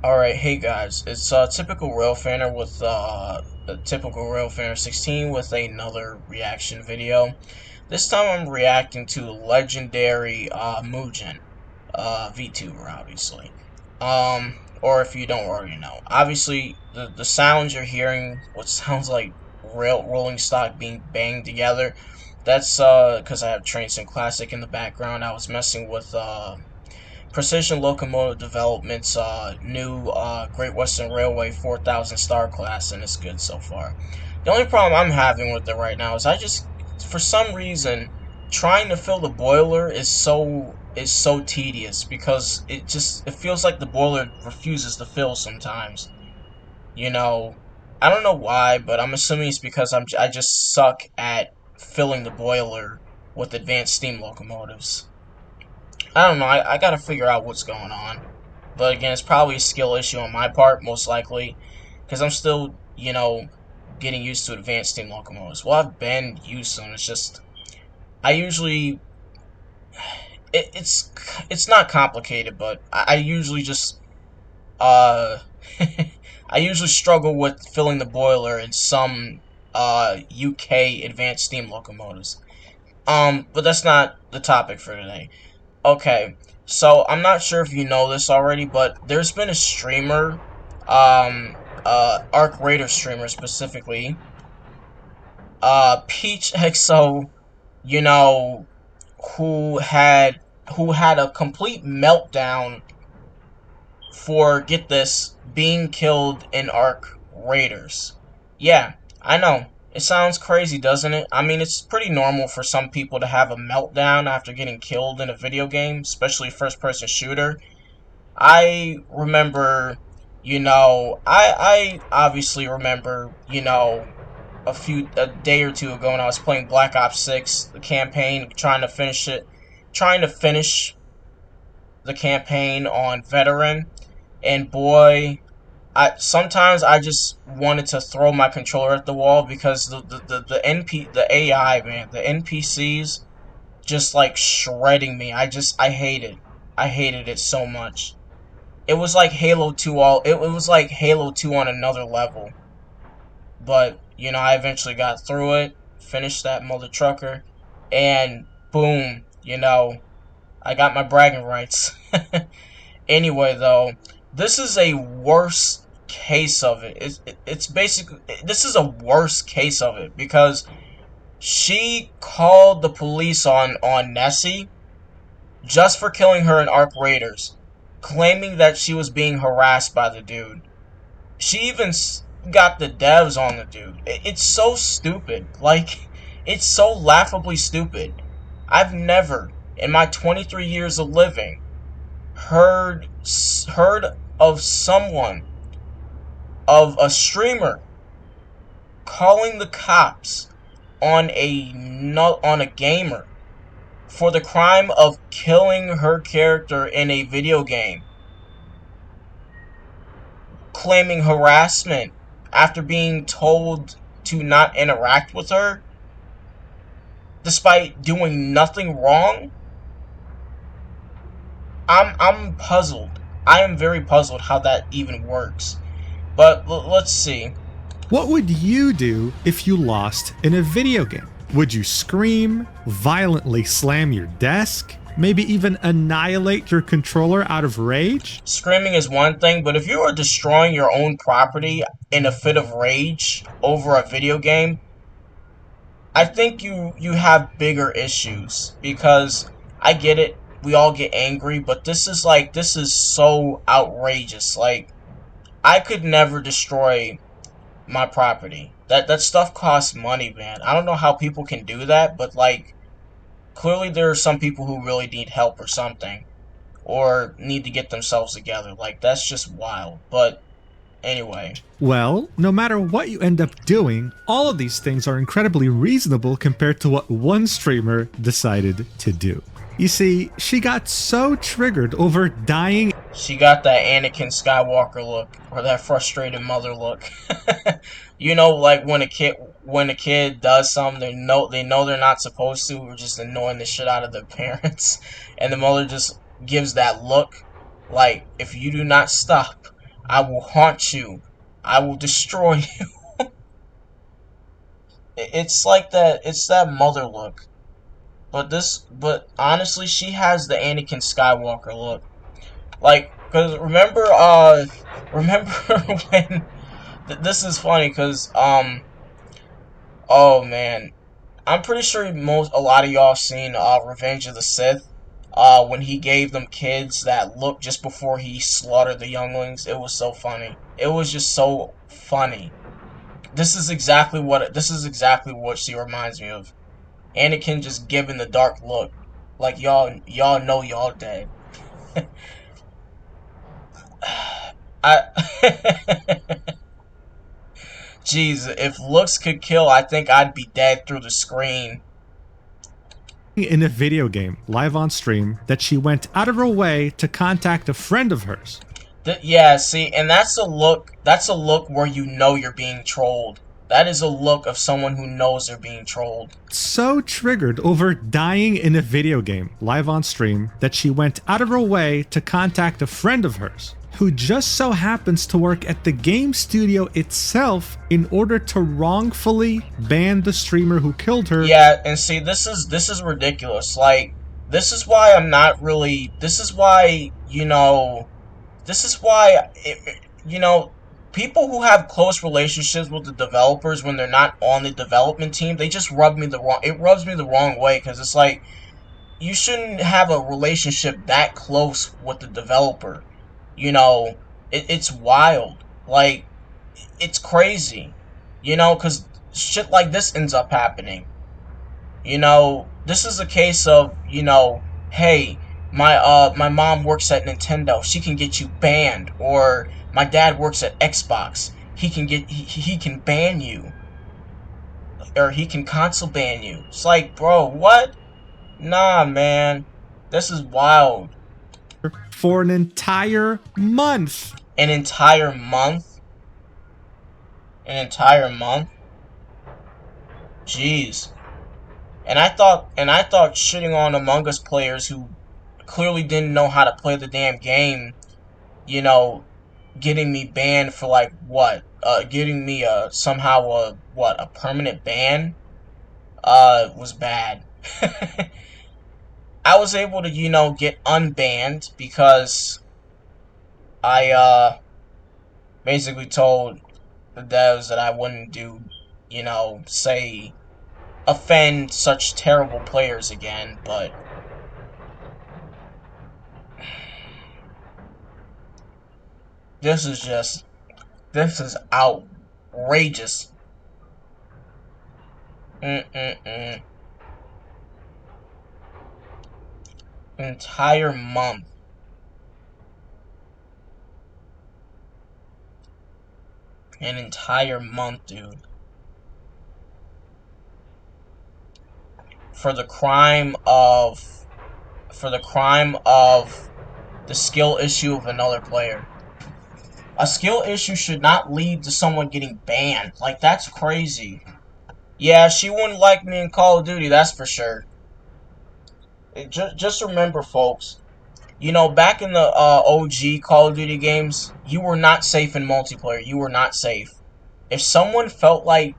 Alright, hey guys, it's typical Railfanner with a typical Railfanner 16 with another reaction video. This time I'm reacting to legendary Mugen, VTuber obviously. Or if you don't already know. Obviously the sounds you're hearing, what sounds like rolling stock being banged together, that's because I have Train Sim Classic in the background. I was messing with Precision Locomotive Development's new Great Western Railway 4000 star class, and it's good so far. The only problem I'm having with it right now is for some reason, trying to fill the boiler is so tedious because it feels like the boiler refuses to fill sometimes. You know, I don't know why, but I'm assuming it's because I just suck at filling the boiler with advanced steam locomotives. I don't know. I gotta figure out what's going on. But again, it's probably a skill issue on my part, most likely. Because I'm still, getting used to advanced steam locomotives. Well, I've been used to them. It's just, I usually, it's not complicated, but I usually just, uh, I usually struggle with filling the boiler in some, UK advanced steam locomotives. But that's not the topic for today. Okay, so I'm not sure if you know this already, but there's been a streamer, Arc Raider streamer specifically, Peach XO, you know, who had who had a complete meltdown for, get this, being killed in Arc Raiders. Yeah, I know. It sounds crazy, doesn't it? I mean, it's pretty normal for some people to have a meltdown after getting killed in a video game, especially first-person shooter. I remember, I obviously remember, a day or two ago when I was playing Black Ops 6, the campaign, trying to finish the campaign on Veteran, and boy, sometimes I just wanted to throw my controller at the wall because the AI, man, the NPCs just like shredding me. I hated it so much. It was like Halo 2 it was like Halo 2 on another level. But, I eventually got through it, finished that mother trucker, and boom, I got my bragging rights. Anyway, though, this is a worse case of it. It's basically, this is a worse case of it because she called the police on Nessie just for killing her in Arc Raiders, claiming that she was being harassed by the dude. She even got the devs on the dude. It's so stupid. Like, it's so laughably stupid. I've never, in my 23 years of living, heard of someone, of a streamer, calling the cops on a gamer for the crime of killing her character in a video game, claiming harassment after being told to not interact with her despite doing nothing wrong. I'm puzzled. I am very puzzled how that even works. But let's see. What would you do if you lost in a video game? Would you scream, violently slam your desk, maybe even annihilate your controller out of rage? Screaming is one thing, but if you are destroying your own property in a fit of rage over a video game, I think you have bigger issues, because I get it, we all get angry, but this is so outrageous. Like, I could never destroy my property. That stuff costs money, man. I don't know how people can do that, but like, clearly there are some people who really need help or something, or need to get themselves together. Like, that's just wild. But anyway, Well, no matter what you end up doing, all of these things are incredibly reasonable compared to what one streamer decided to do. You see, she got so triggered over dying. she got that Anakin Skywalker look, or that frustrated mother look. Like when a kid does something they know they're not supposed to, or just annoying the shit out of their parents, and the mother just gives that look, like, if you do not stop, I will haunt you. I will destroy you. It's like that. It's that mother look. But honestly, she has the Anakin Skywalker look. Like, cause remember when? This is funny, cause oh man, I'm pretty sure a lot of y'all seen Revenge of the Sith. When he gave them kids that look just before he slaughtered the younglings, it was so funny. It was just so funny. This is exactly what she reminds me of. Anakin just giving the dark look, like y'all know y'all dead. I Jeez, if looks could kill, I think I'd be dead through the screen. In a video game, live on stream, that she went out of her way to contact a friend of hers. Yeah, see, and that's a look. That's a look where you know you're being trolled. That is a look of someone who knows they're being trolled. So triggered over dying in a video game, live on stream, that she went out of her way to contact a friend of hers, who just so happens to work at the game studio itself, in order to wrongfully ban the streamer who killed her. Yeah, and see, this is ridiculous. Like, this is why I'm not really. This is why This is why people who have close relationships with the developers, when they're not on the development team, they just rub me the wrong. It rubs me the wrong way, because it's like, you shouldn't have a relationship that close with the developer. It's wild. Like, it's crazy. Because shit like this ends up happening. This is a case of, hey, my mom works at Nintendo, she can get you banned. Or my dad works at Xbox, he can ban you. Or he can console ban you. It's like, bro, what? Nah, man. This is wild. For an entire month. An entire month? An entire month? Jeez. And I thought shitting on Among Us players who clearly didn't know how to play the damn game, you know, getting me banned for, like, what? Getting me somehow a permanent ban was bad. I was able to, get unbanned because I basically told the devs that I wouldn't say offend such terrible players again, but this is outrageous. Mm-mm-mm. Entire month. An entire month, dude. For the crime of the skill issue of another player. A skill issue should not lead to someone getting banned. Like, that's crazy. Yeah, she wouldn't like me in Call of Duty, that's for sure. Just remember, folks, back in the OG Call of Duty games, you were not safe in multiplayer. You were not safe. If someone felt like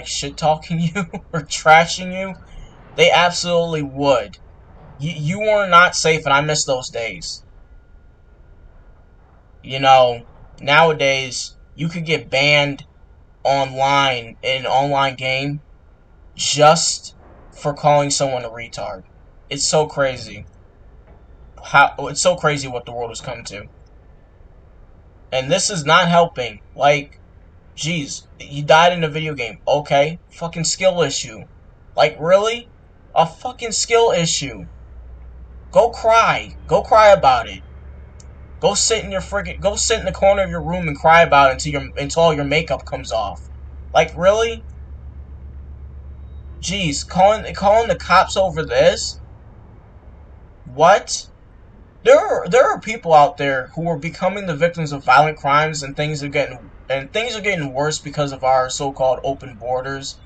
shit talking you or trashing you, they absolutely would. You were not safe, and I miss those days. Nowadays you could get banned online in an online game just for calling someone a retard. It's so crazy. It's so crazy what the world has come to. And this is not helping. Like, jeez, you died in a video game. Okay, fucking skill issue. Like, really? A fucking skill issue. Go cry. Go cry about it. Go sit in the corner of your room and cry about it until all your makeup comes off. Like, really? Jeez, calling the cops over this? What? There are people out there who are becoming the victims of violent crimes, and things are getting worse because of our so-called open borders.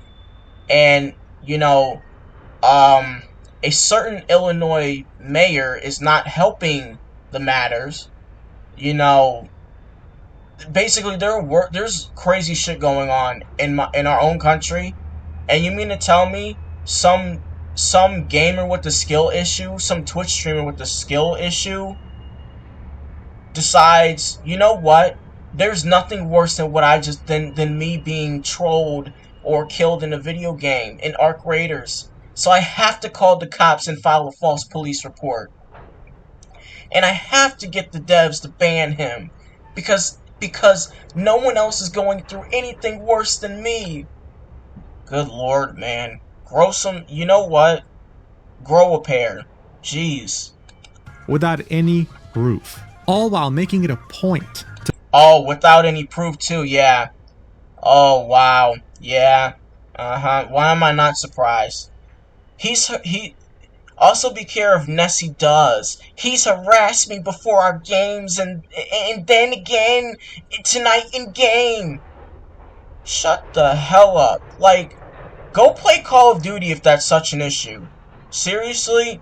And a certain Illinois mayor is not helping the matters. basically there's crazy shit going on in our own country, and you mean to tell me some gamer with the skill issue, some Twitch streamer with the skill issue decides, you know what? There's nothing worse than what I just than me being trolled or killed in a video game in Arc Raiders. So I have to call the cops and file a false police report. And I have to get the devs to ban him because no one else is going through anything worse than me. Good lord, man. Grow some, you know what? Grow a pair. Jeez. Without any proof, all while making it a point to Oh, without any proof too, yeah. Oh, wow. Yeah. Why am I not surprised? He also be care of NessieDoes. He's harassed me before our games and then again tonight in game. Shut the hell up. Like, go play Call of Duty if that's such an issue. Seriously?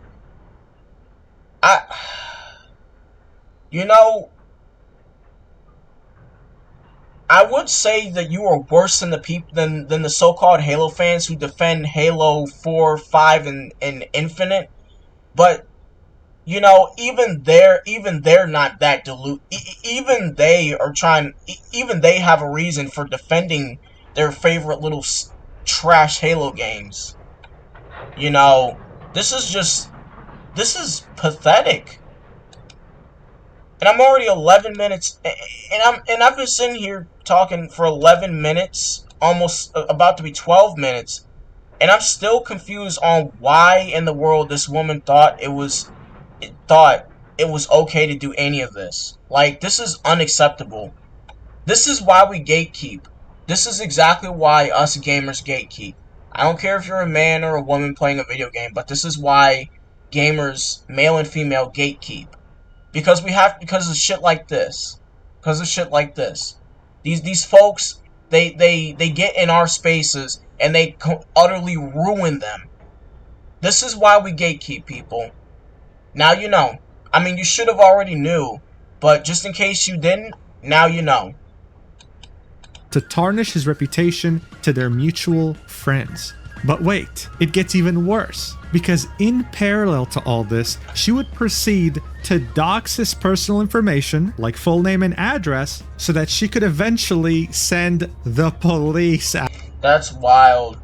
You know, I would say that you are worse than than the so-called Halo fans who defend Halo 4, 5, and Infinite. But you know, even they're not that even they are trying. Even they have a reason for defending their favorite little trash Halo games. You know, this is pathetic. And I'm already 11 minutes, and I've been sitting here talking for 11 minutes, almost about to be 12 minutes, and I'm still confused on why in the world this woman thought it was okay to do any of this. Like, this is unacceptable. This is why we gatekeep. This is exactly why us gamers gatekeep. I don't care if you're a man or a woman playing a video game, but this is why gamers, male and female, gatekeep. Because of shit like this. Because of shit like this. These folks, they get in our spaces and they utterly ruin them. This is why we gatekeep, people. Now you know. I mean, you should have already knew, but just in case you didn't, now you know. to tarnish his reputation to their mutual friends. But wait, it gets even worse, because in parallel to all this, she would proceed to dox his personal information, like full name and address, so that she could eventually send the police out. That's wild.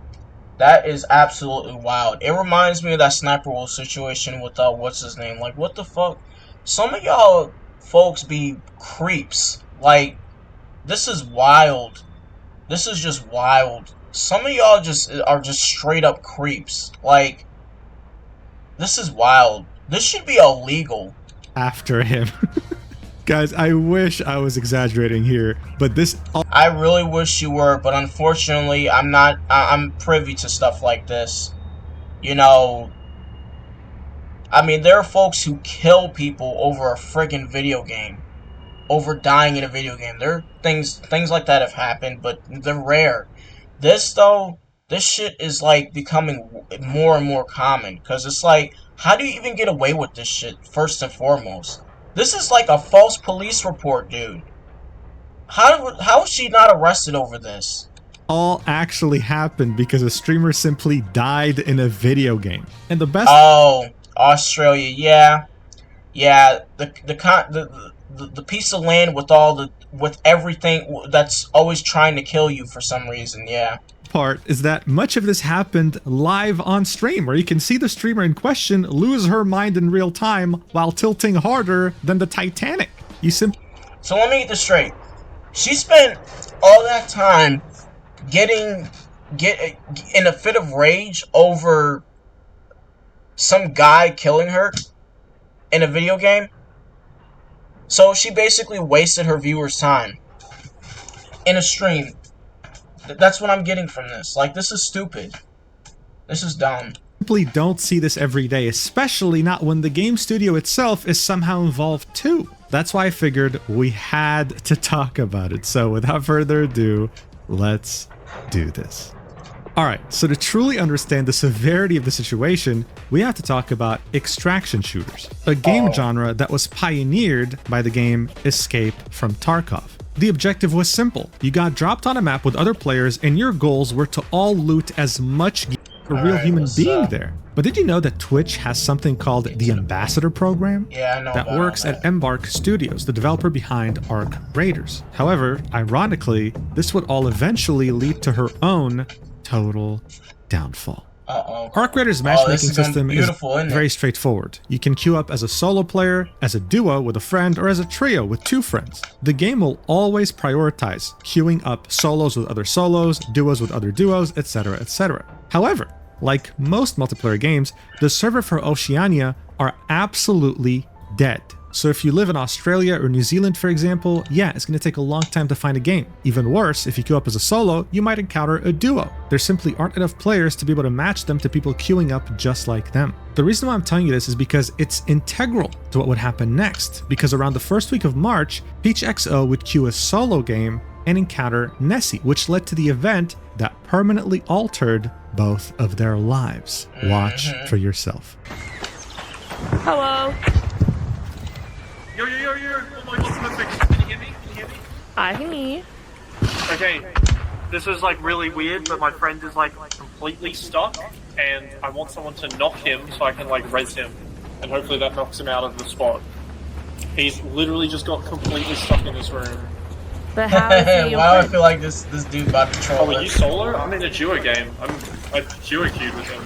That is absolutely wild. It reminds me of that Sniper Wolf situation with, what's his name? Like, what the fuck? Some of y'all folks be creeps. Like, this is wild. This is just wild. Some of y'all are just straight up creeps. Like, this is wild. This should be illegal. After him. Guys, I wish I was exaggerating here, but this... I really wish you were, but unfortunately, I'm not... I'm privy to stuff like this. You know... I mean, there are folks who kill people over a friggin' video game. Over dying in a video game. There are things like that have happened, but they're rare. This, though, this shit is, like, becoming more and more common. Because it's like, how do you even get away with this shit, first and foremost? This is like a false police report, dude. How is she not arrested over this? All actually happened because a streamer simply died in a video game. And the best... Oh, Australia, yeah. Yeah, the piece of land with everything that's always trying to kill you for some reason, yeah. Part is that much of this happened live on stream, where you can see the streamer in question lose her mind in real time while tilting harder than the Titanic. So let me get this straight. She spent all that time get in a fit of rage over some guy killing her in a video game. So she basically wasted her viewers' time in a stream. That's what I'm getting from this. Like, this is stupid. This is dumb. Simply don't see this every day, especially not when the game studio itself is somehow involved too. That's why I figured we had to talk about it. So without further ado, let's do this. Alright, so to truly understand the severity of the situation, we have to talk about extraction shooters, a game genre that was pioneered by the game Escape from Tarkov. The objective was simple. You got dropped on a map with other players and your goals were to all loot as much gear as a real human being there. But did you know that Twitch has something called the Ambassador Program? Yeah, I know that works at Embark Studios, the developer behind Ark Raiders. However, ironically, this would all eventually lead to her own total downfall. Ark Raiders' matchmaking system is very straightforward. You can queue up as a solo player, as a duo with a friend, or as a trio with 2 friends. The game will always prioritize queuing up solos with other solos, duos with other duos, etc., etc. However, like most multiplayer games, the server for Oceania are absolutely dead. So if you live in Australia or New Zealand, for example, yeah, it's going to take a long time to find a game. Even worse, if you queue up as a solo, you might encounter a duo. There simply aren't enough players to be able to match them to people queuing up just like them. The reason why I'm telling you this is because it's integral to what would happen next, because around the first week of March, Peach XO would queue a solo game and encounter Nessie, which led to the event that permanently altered both of their lives. Watch for yourself. Hello. Yo. Oh my god, perfect. Can you hear me? I can hear you. Okay, this is like really weird, but my friend is like completely stuck, and I want someone to knock him so I can like res him, and hopefully that knocks him out of the spot. He's literally just got completely stuck in this room. But how is he your Why do I friend? feel like this dude about to troll Oh, are you solo? I'm in a duo game. I duo queued with him,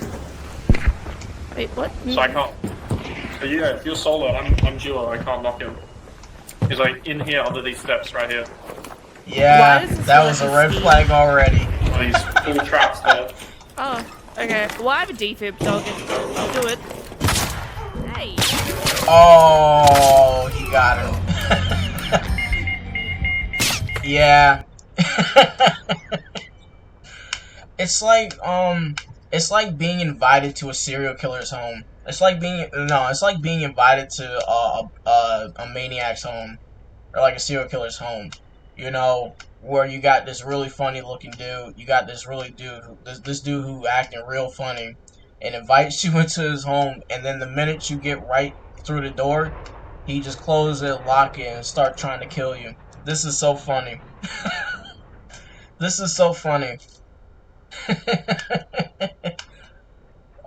Wait, what? so I can't. So yeah, if you're solo, I'm duo. I can't knock him. He's like in here under these steps right here. Yeah, Why is this that like was a a red Steve? flag already. Oh, he's full traps there. Oh, okay. Well, I have a defib dog. I'll do it. Hey. Oh, he got him. Yeah. It's like being invited to a serial killer's home. It's like being invited to a maniac's home, or like a serial killer's home. You know, where you got this really funny looking dude, you got this dude who acting real funny, and invites you into his home, and then the minute you get right through the door, he just closes it, lock it, and start trying to kill you. This is so funny. This is so funny.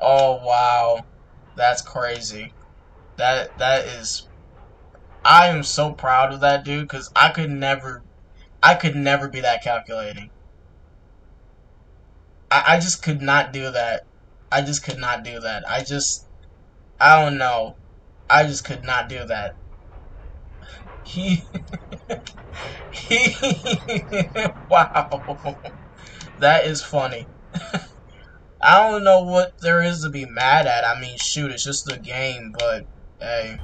Oh wow, that's crazy. That is. I am so proud of that dude because I could never be that calculating. I just could not do that. I just could not do that. I don't know. I just could not do that. He wow. That is funny. I don't know what there is to be mad at. I mean, shoot, it's just a game, but hey.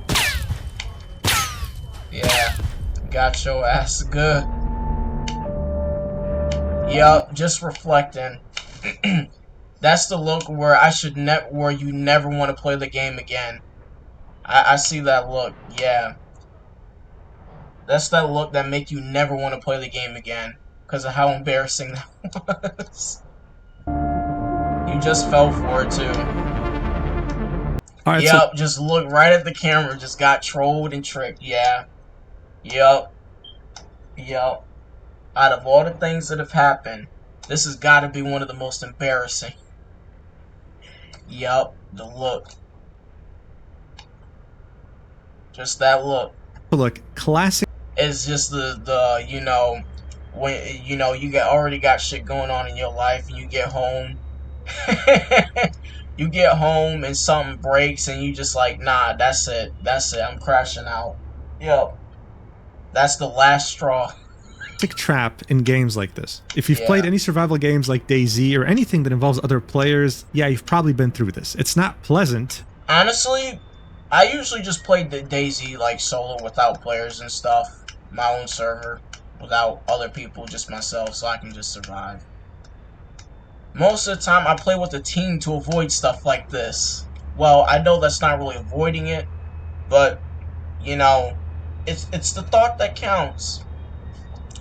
Yeah, got your ass good. Yup, just reflecting. That's the look where where you never want to play the game again. I see that look, yeah. That's that look that make you never want to play the game again because of how embarrassing that was. You just fell for it too. All right, Yep, just look right at the camera, just got trolled and tricked, yeah. Yep. Out of all the things that have happened, this has got to be one of the most embarrassing. Yep, the look. Just that look. look, classic. It's just the you know, when you know you already got shit going on in your life and you get home. You get home and something breaks and you just like, nah, that's it, I'm crashing out. Yep. That's the last straw. Trap in games like this. If you've played any survival games like DayZ or anything that involves other players, yeah, you've probably been through this. It's not pleasant. Honestly, I usually just play the DayZ like solo without players and stuff. My own server, without other people, just myself, so I can just survive. Most of the time, I play with a team to avoid stuff like this. Well, I know that's not really avoiding it, but, you know, it's the thought that counts.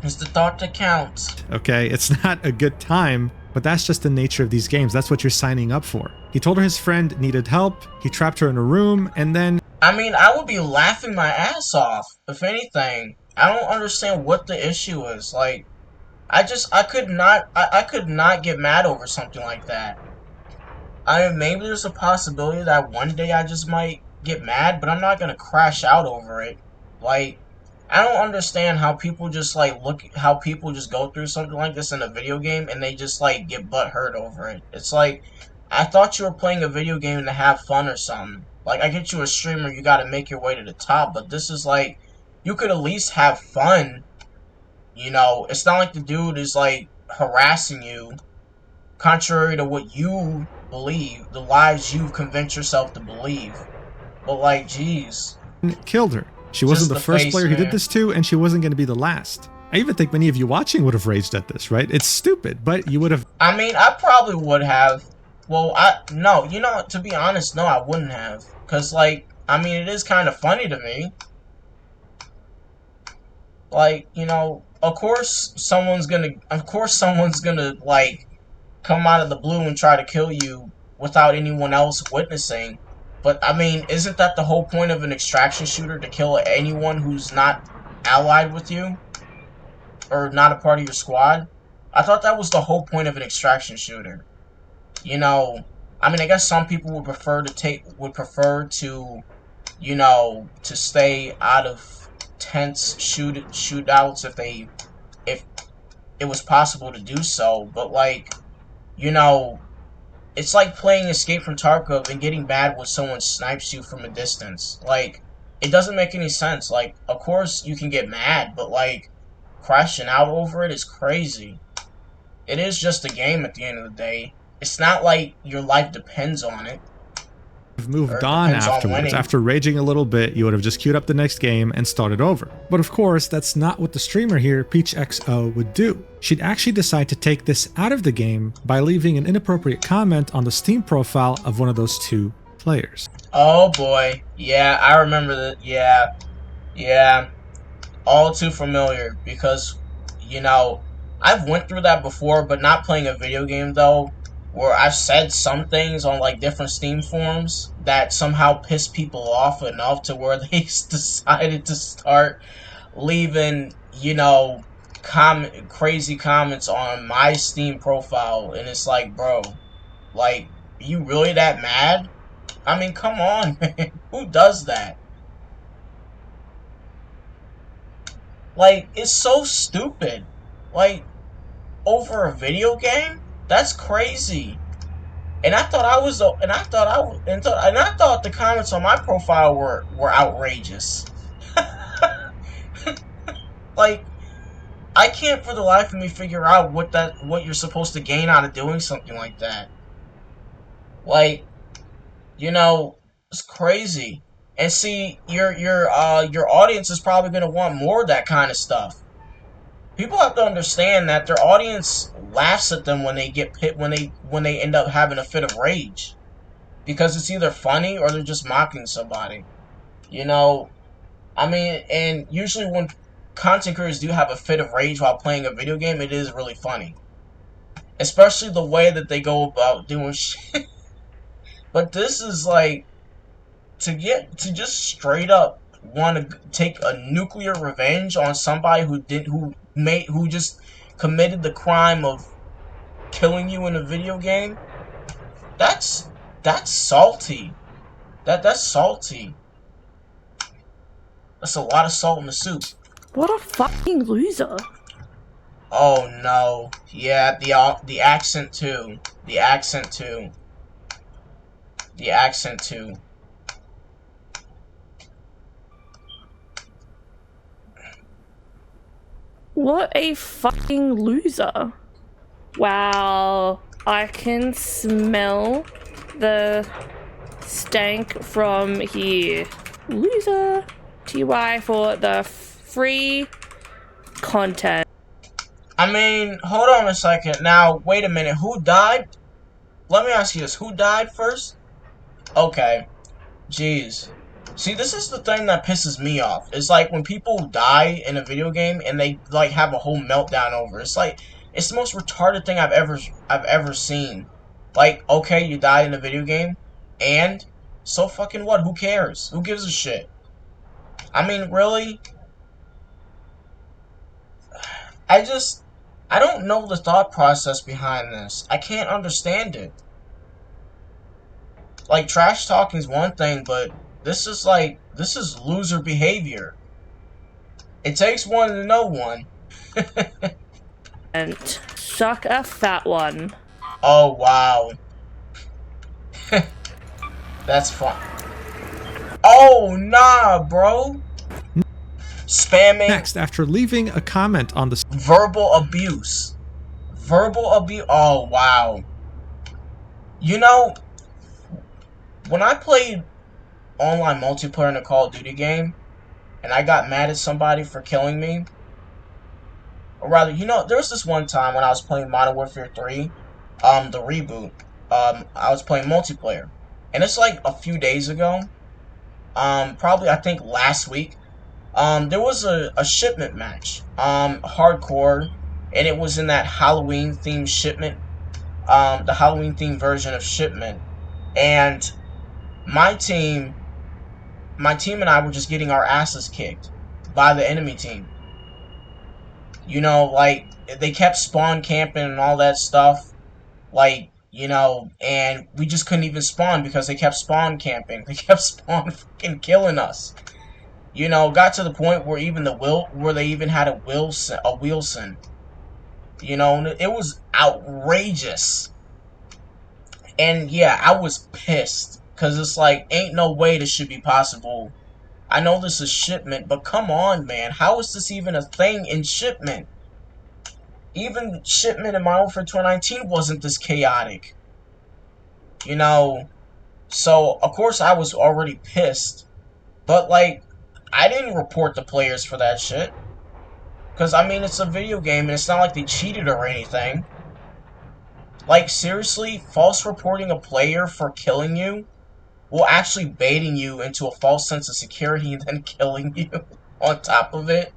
It's the thought that counts. Okay, it's not a good time, but that's just the nature of these games. That's what you're signing up for. He told her his friend needed help, he trapped her in a room, and then... I mean, I would be laughing my ass off, if anything. I don't understand what the issue is. Like, I could not get mad over something like that. I mean, maybe there's a possibility that one day I just might get mad, but I'm not gonna crash out over it. Like, I don't understand how people just like how people just go through something like this in a video game and they just like get butt hurt over it. It's like, I thought you were playing a video game to have fun or something. Like, I get you a streamer, you gotta make your way to the top, but this is like, you could at least have fun. You know, it's not like the dude is like harassing you contrary to what you believe, the lies you've convinced yourself to believe. But like, jeez, Killed her. She wasn't just the the first face, player he did man. this to, and she wasn't going to be the last. I even think many of you watching would have raged at this, right? It's stupid, but you would have. I mean, I probably would have. Well, no, you know, to be honest, no, I wouldn't have, cause like, I mean, it is kind of funny to me. Like, you know, of course, someone's gonna like come out of the blue and try to kill you without anyone else witnessing. But I mean, isn't that the whole point of an extraction shooter, to kill anyone who's not allied with you or not a part of your squad? I thought that was the whole point of an extraction shooter. You know, I mean, I guess some people would prefer to, you know, to stay out of tense shootouts if it was possible to do so. But like, you know, it's like playing Escape from Tarkov and getting mad when someone snipes you from a distance. Like, it doesn't make any sense. Like, of course you can get mad, but like, crashing out over it is crazy. It is just a game at the end of the day. It's not like your life depends on it, or Moved it on depends on afterwards. winning. After raging a little bit, you would have just queued up the next game and started over. But of course, that's not what the streamer here, PeachXO, would do. She'd actually decide to take this out of the game by leaving an inappropriate comment on the Steam profile of one of those two players. Oh boy. Yeah, I remember that. Yeah. Yeah. All too familiar, because, you know, I've went through that before, but not playing a video game though, where I've said some things on like different Steam forums that somehow pissed people off enough to where they decided to start leaving, you know, crazy comments on my Steam profile, and it's like, bro, like, you really that mad? I mean, come on, man. Who does that? Like, it's so stupid. Like, over a video game? That's crazy. And I thought I was, and I thought and I thought the comments on my profile were outrageous. Like, I can't for the life of me figure out what you're supposed to gain out of doing something like that. Like, you know, it's crazy. And see, your audience is probably gonna want more of that kind of stuff. People have to understand that their audience laughs at them when they get pit when they end up having a fit of rage, because it's either funny or they're just mocking somebody. You know, I mean, and usually when content creators do have a fit of rage while playing a video game, it is really funny, especially the way that they go about doing shit. But this is like, to just straight up want to take a nuclear revenge on somebody who just committed the crime of killing you in a video game. That's salty. That's salty. That's a lot of salt in the soup. What a fucking loser. Oh no. Yeah, the accent too. The accent too. The accent too. What a fucking loser. Wow. I can smell the stank from here. Loser. TY for the free content. I mean, hold on a second. Now, wait a minute. Who died? Let me ask you this. Who died first? Okay. Jeez. See, this is the thing that pisses me off. It's like when people die in a video game and they like have a whole meltdown over it. It's like, it's the most retarded thing I've ever seen. Like, okay, you died in a video game, and so fucking what? Who cares? Who gives a shit? I mean, really? I don't know the thought process behind this. I can't understand it. Like, trash talking is one thing, but this is loser behavior. It takes one to know one. And suck a fat one. Oh, wow. That's fun. Oh, nah, bro. Spamming. Next, after leaving a comment on the Verbal abuse. Verbal abuse. Oh, wow. You know, when I played online multiplayer in a Call of Duty game, and I got mad at somebody for killing me, or rather, you know, there was this one time when I was playing Modern Warfare 3, the reboot, I was playing multiplayer, and it's like a few days ago, probably I think last week, there was a shipment match, hardcore, and it was in that Halloween themed shipment, the Halloween themed version of shipment, and my team and I were just getting our asses kicked by the enemy team. You know, like, they kept spawn camping and all that stuff. Like, you know, and we just couldn't even spawn because they kept spawn camping. They kept spawn fucking killing us. You know, got to the point where even where they even had a Wilson. You know, and it was outrageous. And yeah, I was pissed. Because it's like, ain't no way this should be possible. I know this is shipment, but come on, man. How is this even a thing in shipment? Even shipment in Modern Warfare 2019 wasn't this chaotic. You know, so, of course, I was already pissed. But, like, I didn't report the players for that shit. Because, I mean, it's a video game, and it's not like they cheated or anything. Like, seriously, false reporting a player for killing you? Well, actually baiting you into a false sense of security and then killing you on top of it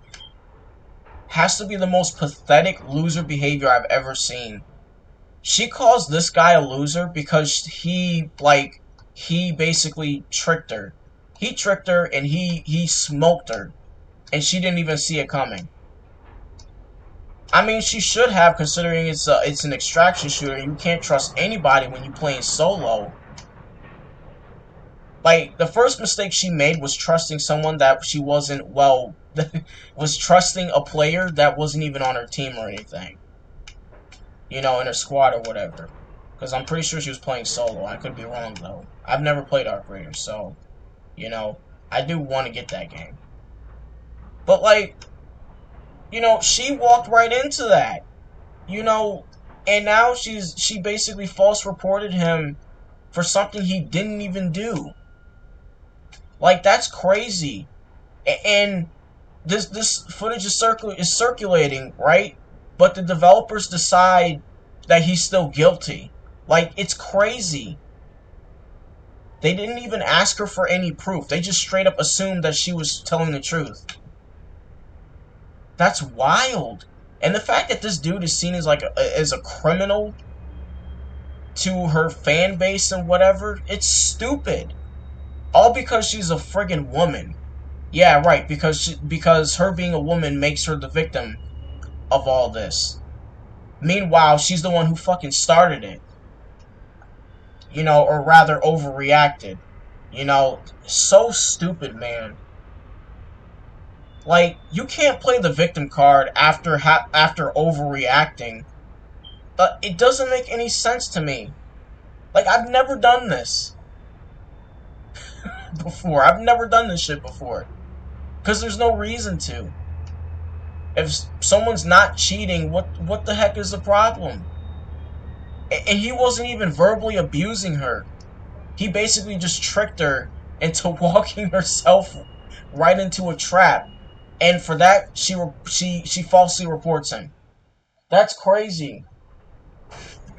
has to be the most pathetic loser behavior I've ever seen. She calls this guy a loser because he basically tricked her. He tricked her and he smoked her. And she didn't even see it coming. I mean, she should have, considering it's an extraction shooter. You can't trust anybody when you're playing solo. Like, the first mistake she made was trusting someone that she wasn't, well, was trusting a player that wasn't even on her team or anything. You know, in her squad or whatever. Because I'm pretty sure she was playing solo. I could be wrong, though. I've never played Arc Raiders, so, you know, I do want to get that game. But, like, you know, she walked right into that. You know, and now she basically false reported him for something he didn't even do. Like, that's crazy. And this footage is circulating, right? But the developers decide that he's still guilty. Like, it's crazy. They didn't even ask her for any proof. They just straight up assumed that she was telling the truth. That's wild. And the fact that this dude is seen as like as a criminal to her fan base and whatever, it's stupid. All because she's a friggin' woman. Yeah, right, because her being a woman makes her the victim of all this. Meanwhile, she's the one who fucking started it. You know, or rather overreacted. You know, so stupid, man. Like, you can't play the victim card after overreacting. It doesn't make any sense to me. Like, I've never done this before. I've never done this shit before. Because there's no reason to. If someone's not cheating, what the heck is the problem? And he wasn't even verbally abusing her. He basically just tricked her into walking herself right into a trap. And for that, she falsely reports him. That's crazy.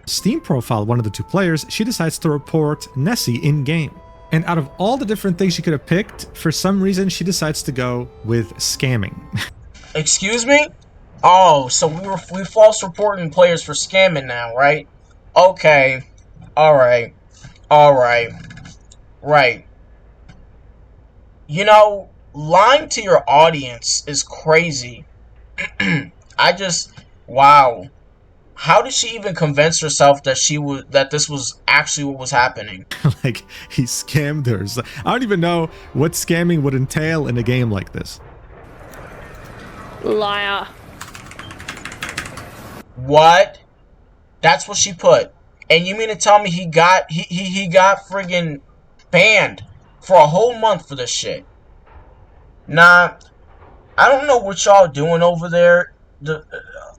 Steam profile of one of the two players, she decides to report Nessie in-game. And out of all the different things she could have picked, for some reason she decides to go with scamming. Excuse me? Oh, so we false reporting players for scamming now, right? Okay. Alright. Right. You know, lying to your audience is crazy. wow. How did she even convince herself that this was actually what was happening? Like, he scammed her. So I don't even know what scamming would entail in a game like this. Liar. What? That's what she put. And you mean to tell me he got friggin' banned for a whole month for this shit? Nah, I don't know what y'all doing over there.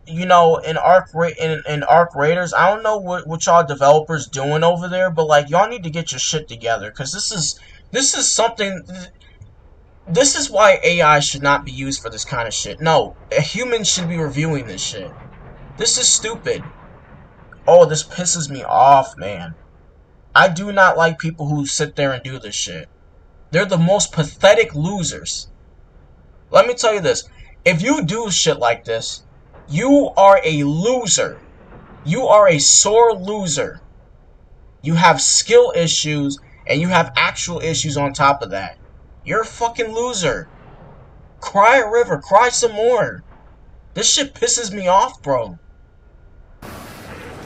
In Arc Raiders, I don't know what y'all developers doing over there, but like y'all need to get your shit together, because this is something. This is why AI should not be used for this kind of shit. No, a human should be reviewing this shit. This is stupid. Oh, this pisses me off, man. I do not like people who sit there and do this shit. They're the most pathetic losers. Let me tell you this. If you do shit like this, you are a loser. You are a sore loser. You have skill issues, and you have actual issues on top of that. You're a fucking loser. Cry a river. Cry some more. This shit pisses me off, bro.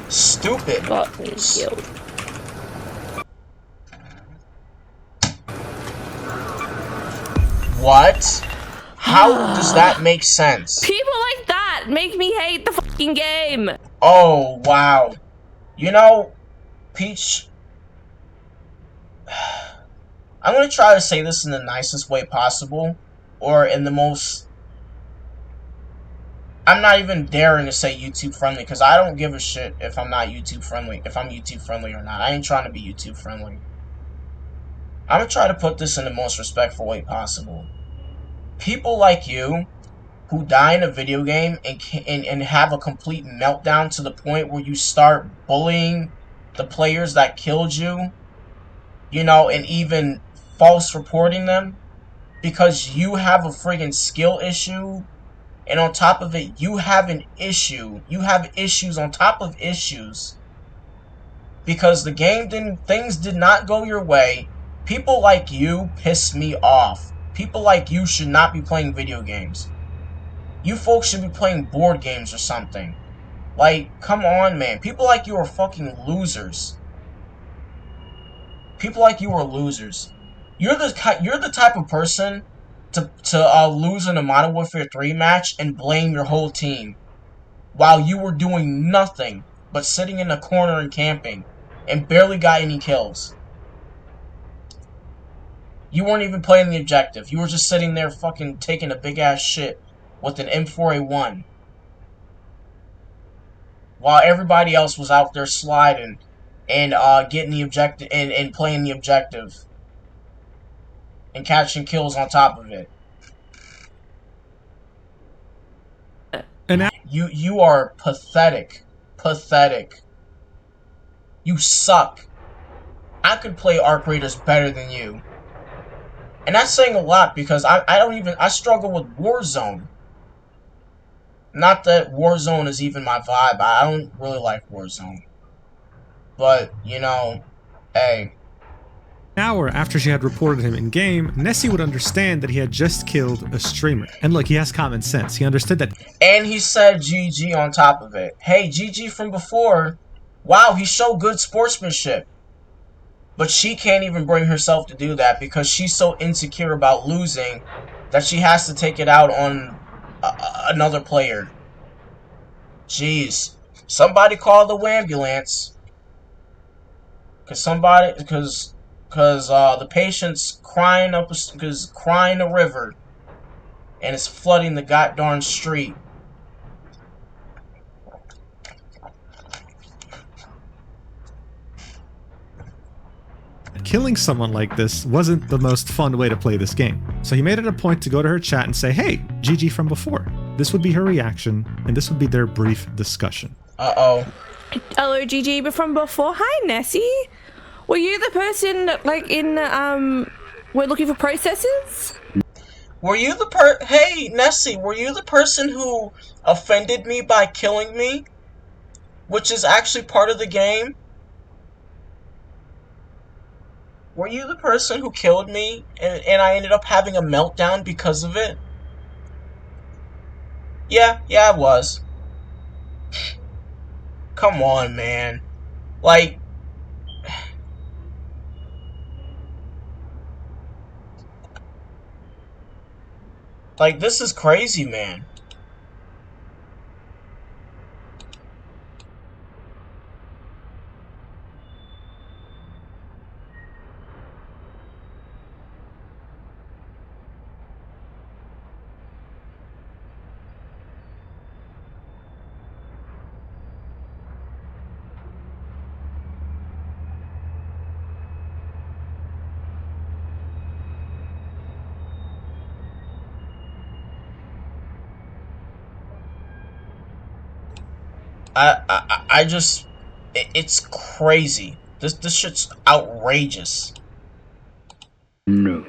Stupid. Got me killed. What? How does that make sense? People like that make me hate the fucking game. Oh, wow. You know, Peach, I'm going to try to say this in the nicest way possible, or in the most... I'm not even daring to say YouTube friendly, because I don't give a shit if I'm not YouTube friendly, if I'm YouTube friendly or not. I ain't trying to be YouTube friendly. I'm going to try to put this in the most respectful way possible. People like you, who die in a video game and have a complete meltdown to the point where you start bullying the players that killed you, and even false reporting them, because you have a friggin' skill issue, and on top of it, you have an issue. You have issues on top of issues. Because things did not go your way. People like you piss me off. People like you should not be playing video games. You folks should be playing board games or something. Like, come on, man. People like you are fucking losers. People like you are losers. You're the type of person to lose in a Modern Warfare 3 match and blame your whole team, while you were doing nothing but sitting in a corner and camping and barely got any kills. You weren't even playing the objective. You were just sitting there fucking taking a big ass shit with an M4A1. While everybody else was out there sliding and getting the objective and playing the objective. And catching kills on top of it. And You are pathetic. Pathetic. You suck. I could play Arc Raiders better than you. And that's saying a lot, because I struggle with Warzone. Not that Warzone is even my vibe. I don't really like Warzone. But, hey. an hour after she had reported him in-game, Nessie would understand that he had just killed a streamer. And look, he has common sense. He understood that. And he said GG on top of it. Hey, GG from before. Wow, he showed good sportsmanship. But she can't even bring herself to do that, because she's so insecure about losing that she has to take it out on another player. Jeez. Somebody call the ambulance. Because the patient's crying crying a river, and it's flooding the goddamn street. Killing someone like this wasn't the most fun way to play this game. So he made it a point to go to her chat and say, hey, GG from before. This would be her reaction, and this would be their brief discussion. Uh-oh. Hello, GG from before. Hi, Nessie. Were you the person, like, we're looking for processes? Were you Hey, Nessie, were you the person who offended me by killing me? Which is actually part of the game? Were you the person who killed me, and I ended up having a meltdown because of it? Yeah, I was. Come on, man. Like, this is crazy, man. I just, it's crazy. This shit's outrageous. No,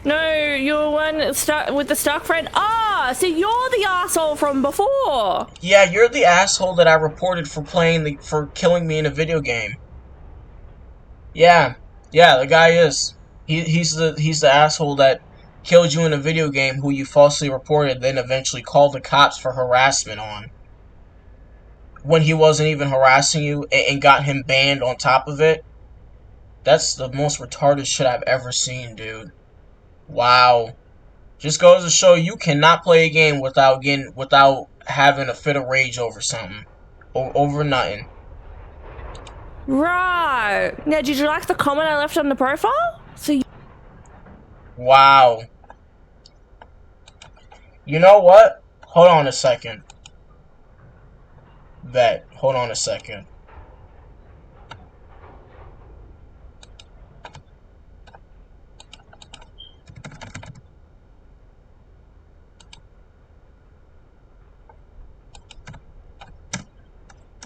you're one stuck with the stuck friend. Ah, so you're the asshole from before. Yeah, you're the asshole that I reported for for killing me in a video game. Yeah, the guy is. He's the asshole that killed you in a video game who you falsely reported, then eventually called the cops for harassment on. When he wasn't even harassing you and got him banned on top of it. That's the most retarded shit I've ever seen, dude. Wow. Just goes to show you cannot play a game without having a fit of rage over something. Over nothing. Right. Now, did you like the comment I left on the profile? Wow. You know what? Hold on a second. Hold on a second.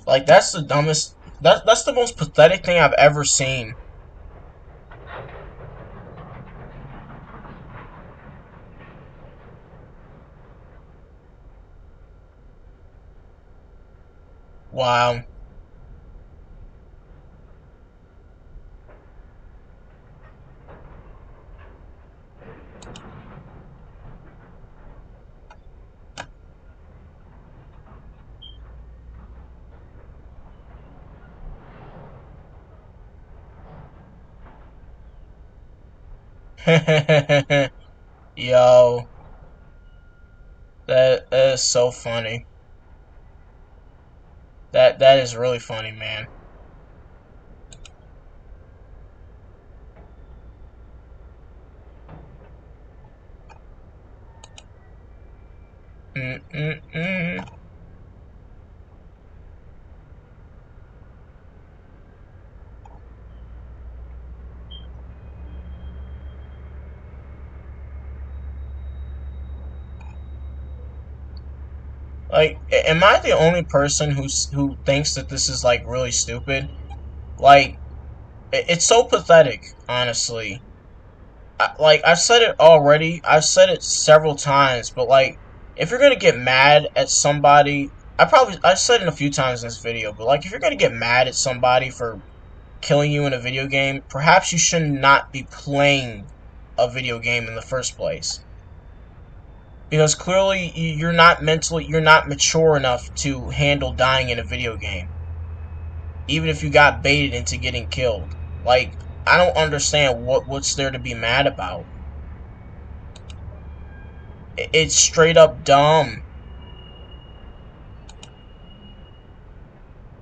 Like, that's the dumbest... That's the most pathetic thing I've ever seen. Wow. Yo. That is so funny. That is really funny, man. Mm-mm-mm. Like, am I the only person who thinks that this is like really stupid? Like, it's so pathetic, honestly. Like, I've said it already. I've said it several times, but like, if you're gonna get mad at somebody, I've said it a few times in this video, but like, if you're gonna get mad at somebody for killing you in a video game, perhaps you should not be playing a video game in the first place. Because clearly you're not mature enough to handle dying in a video game. Even if you got baited into getting killed. Like, I don't understand what's there to be mad about. It's straight up dumb.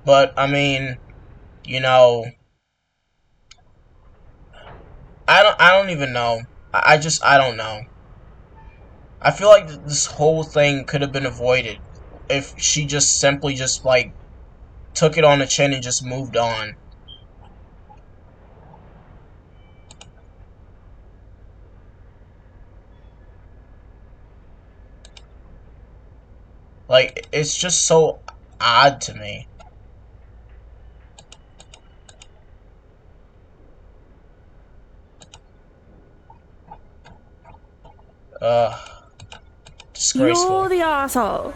But I mean, you know, I don't even know. I don't know. I feel like this whole thing could have been avoided if she just simply just like took it on the chin and just moved on. Like, it's just so odd to me. Disgraceful. You're the asshole.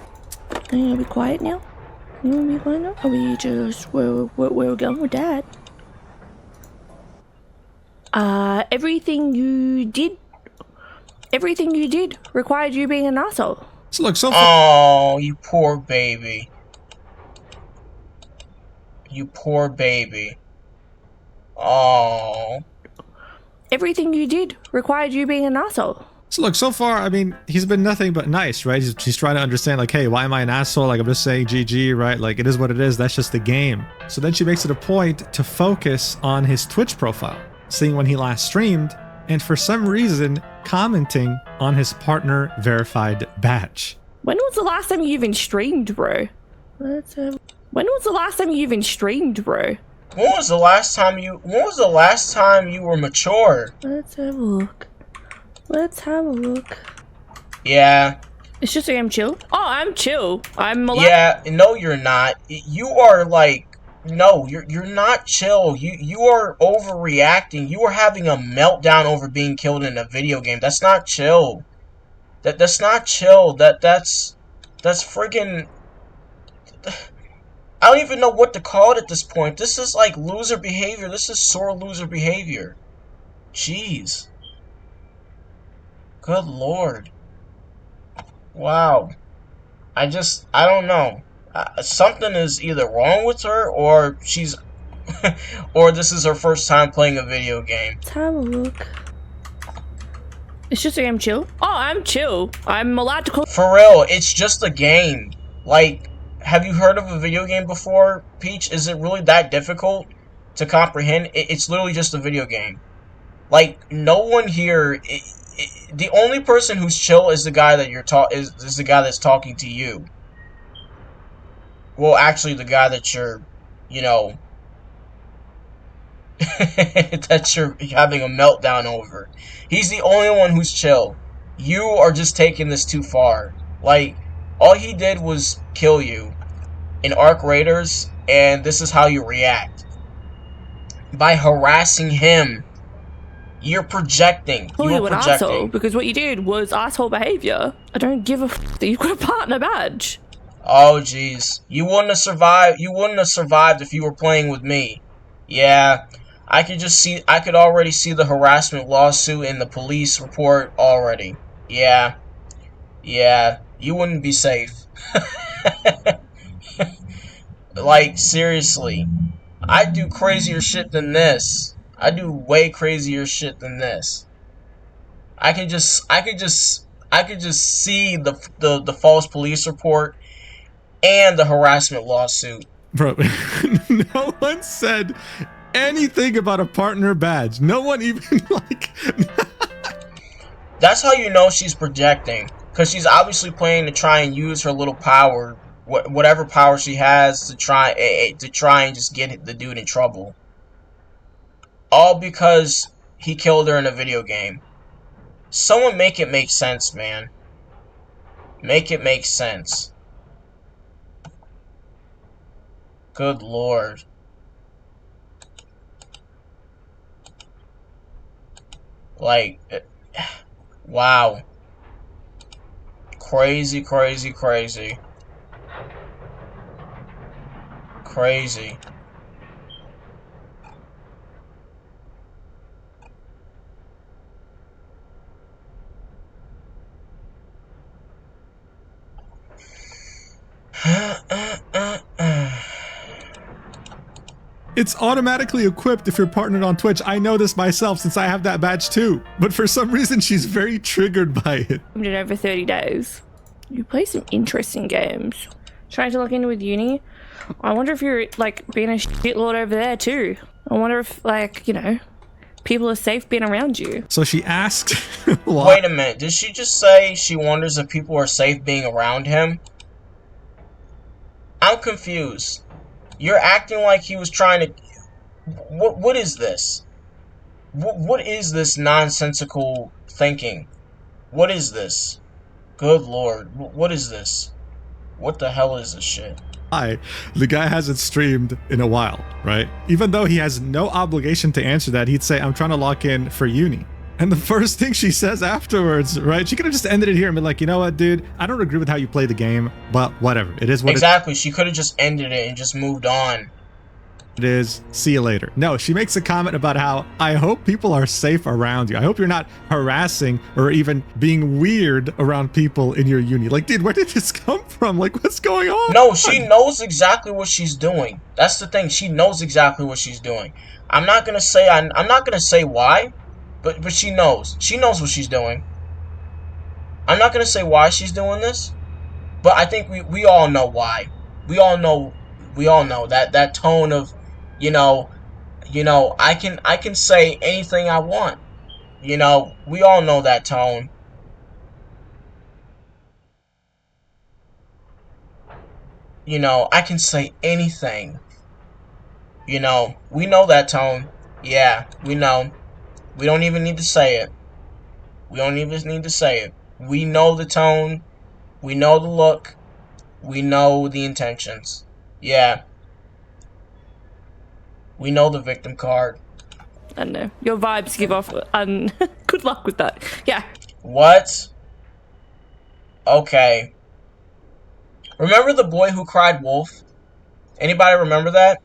Are you gonna be quiet now? You wanna be quiet now? Are we just where we're going with that? everything you did required you being an asshole. So look, so far. Oh, you poor baby. You poor baby. Oh. Everything you did required you being an asshole. So look, so far, I mean, he's been nothing but nice, right? He's trying to understand, like, hey, why am I an asshole? Like, I'm just saying GG, right? Like, it is what it is. That's just the game. So then she makes it a point to focus on his Twitch profile, seeing when he last streamed, and for some reason, commenting on his partner verified badge. When was the last time you even streamed, bro? When was the last time you even streamed, bro? When was the last time you were mature? Let's have a look. Let's have a look. Yeah. It's just like I'm chill. Oh, I'm chill. I'm allowed. Yeah, no you're not. You are like, no, you're not chill. You are overreacting. You are having a meltdown over being killed in a video game. That's not chill. That's not chill. That's friggin', I don't even know what to call it at this point. This is like loser behavior. This is sore loser behavior. Jeez. Good lord. Wow. I don't know. Something is either wrong with her, or she's, or this is her first time playing a video game. Let's have a look. It's just like I'm chill. Oh, I'm chill. I'm allowed to call. For real, it's just a game. Like, have you heard of a video game before, Peach? Is it really that difficult to comprehend? It's literally just a video game. Like, no one here. The only person who's chill is the guy that is the guy that's talking to you. Well, actually, the guy that you're, you know, that you're having a meltdown over. He's the only one who's chill. You are just taking this too far. Like, all he did was kill you in Arc Raiders, and this is how you react. By harassing him. You're projecting. Call you an asshole because what you did was asshole behavior. I don't give a f that you've got a partner badge. Oh jeez, you wouldn't have survived. You wouldn't have survived if you were playing with me. Yeah, I could already see the harassment lawsuit in the police report already. Yeah, you wouldn't be safe. Like, seriously, I do crazier shit than this. I do way crazier shit than this. I could just see the false police report and the harassment lawsuit. Bro, no one said anything about a partner badge. No one even, like... That's how you know she's projecting. Because she's obviously playing to try and use her little power, whatever power she has, to try and just get the dude in trouble. All because he killed her in a video game. Someone make it make sense, man. Make it make sense. Good lord. Like, wow. Crazy, crazy, crazy. Crazy. It's automatically equipped if you're partnered on Twitch. I know this myself since I have that badge too. But for some reason, she's very triggered by it. In over 30 days. You play some interesting games. Trying to look into with uni. I wonder if you're, like, being a shitlord over there too. I wonder if, like, you know, people are safe being around you. So she asked... Wait a minute. Did she just say she wonders if people are safe being around him? I'm confused. You're acting like he was trying to... What is this? What is this nonsensical thinking? What is this? Good lord. What is this? What the hell is this shit? The guy hasn't streamed in a while, right? Even though he has no obligation to answer that, he'd say, I'm trying to lock in for uni. And the first thing she says afterwards, right? She could have just ended it here and been like, you know what, dude? I don't agree with how you play the game, but whatever. It is what exactly. She could have just ended it and just moved on. it is, see you later. No, she makes a comment about how, I hope people are safe around you. I hope you're not harassing or even being weird around people in your uni. Like, dude, where did this come from? Like, what's going on? No, she knows exactly what she's doing. That's the thing. She knows exactly what she's doing. I'm not gonna say why, but she knows. She knows what she's doing. I'm not gonna say why she's doing this, but I think we all know why. We all know that tone of, I can say anything I want. We all know that tone. I can say anything. We know that tone. Yeah, we know. We don't even need to say it. We don't even need to say it. We know the tone. We know the look. We know the intentions. Yeah. We know the victim card. I don't know. Your vibes give off, and good luck with that. Yeah. What? Okay. Remember the boy who cried wolf? Anybody remember that?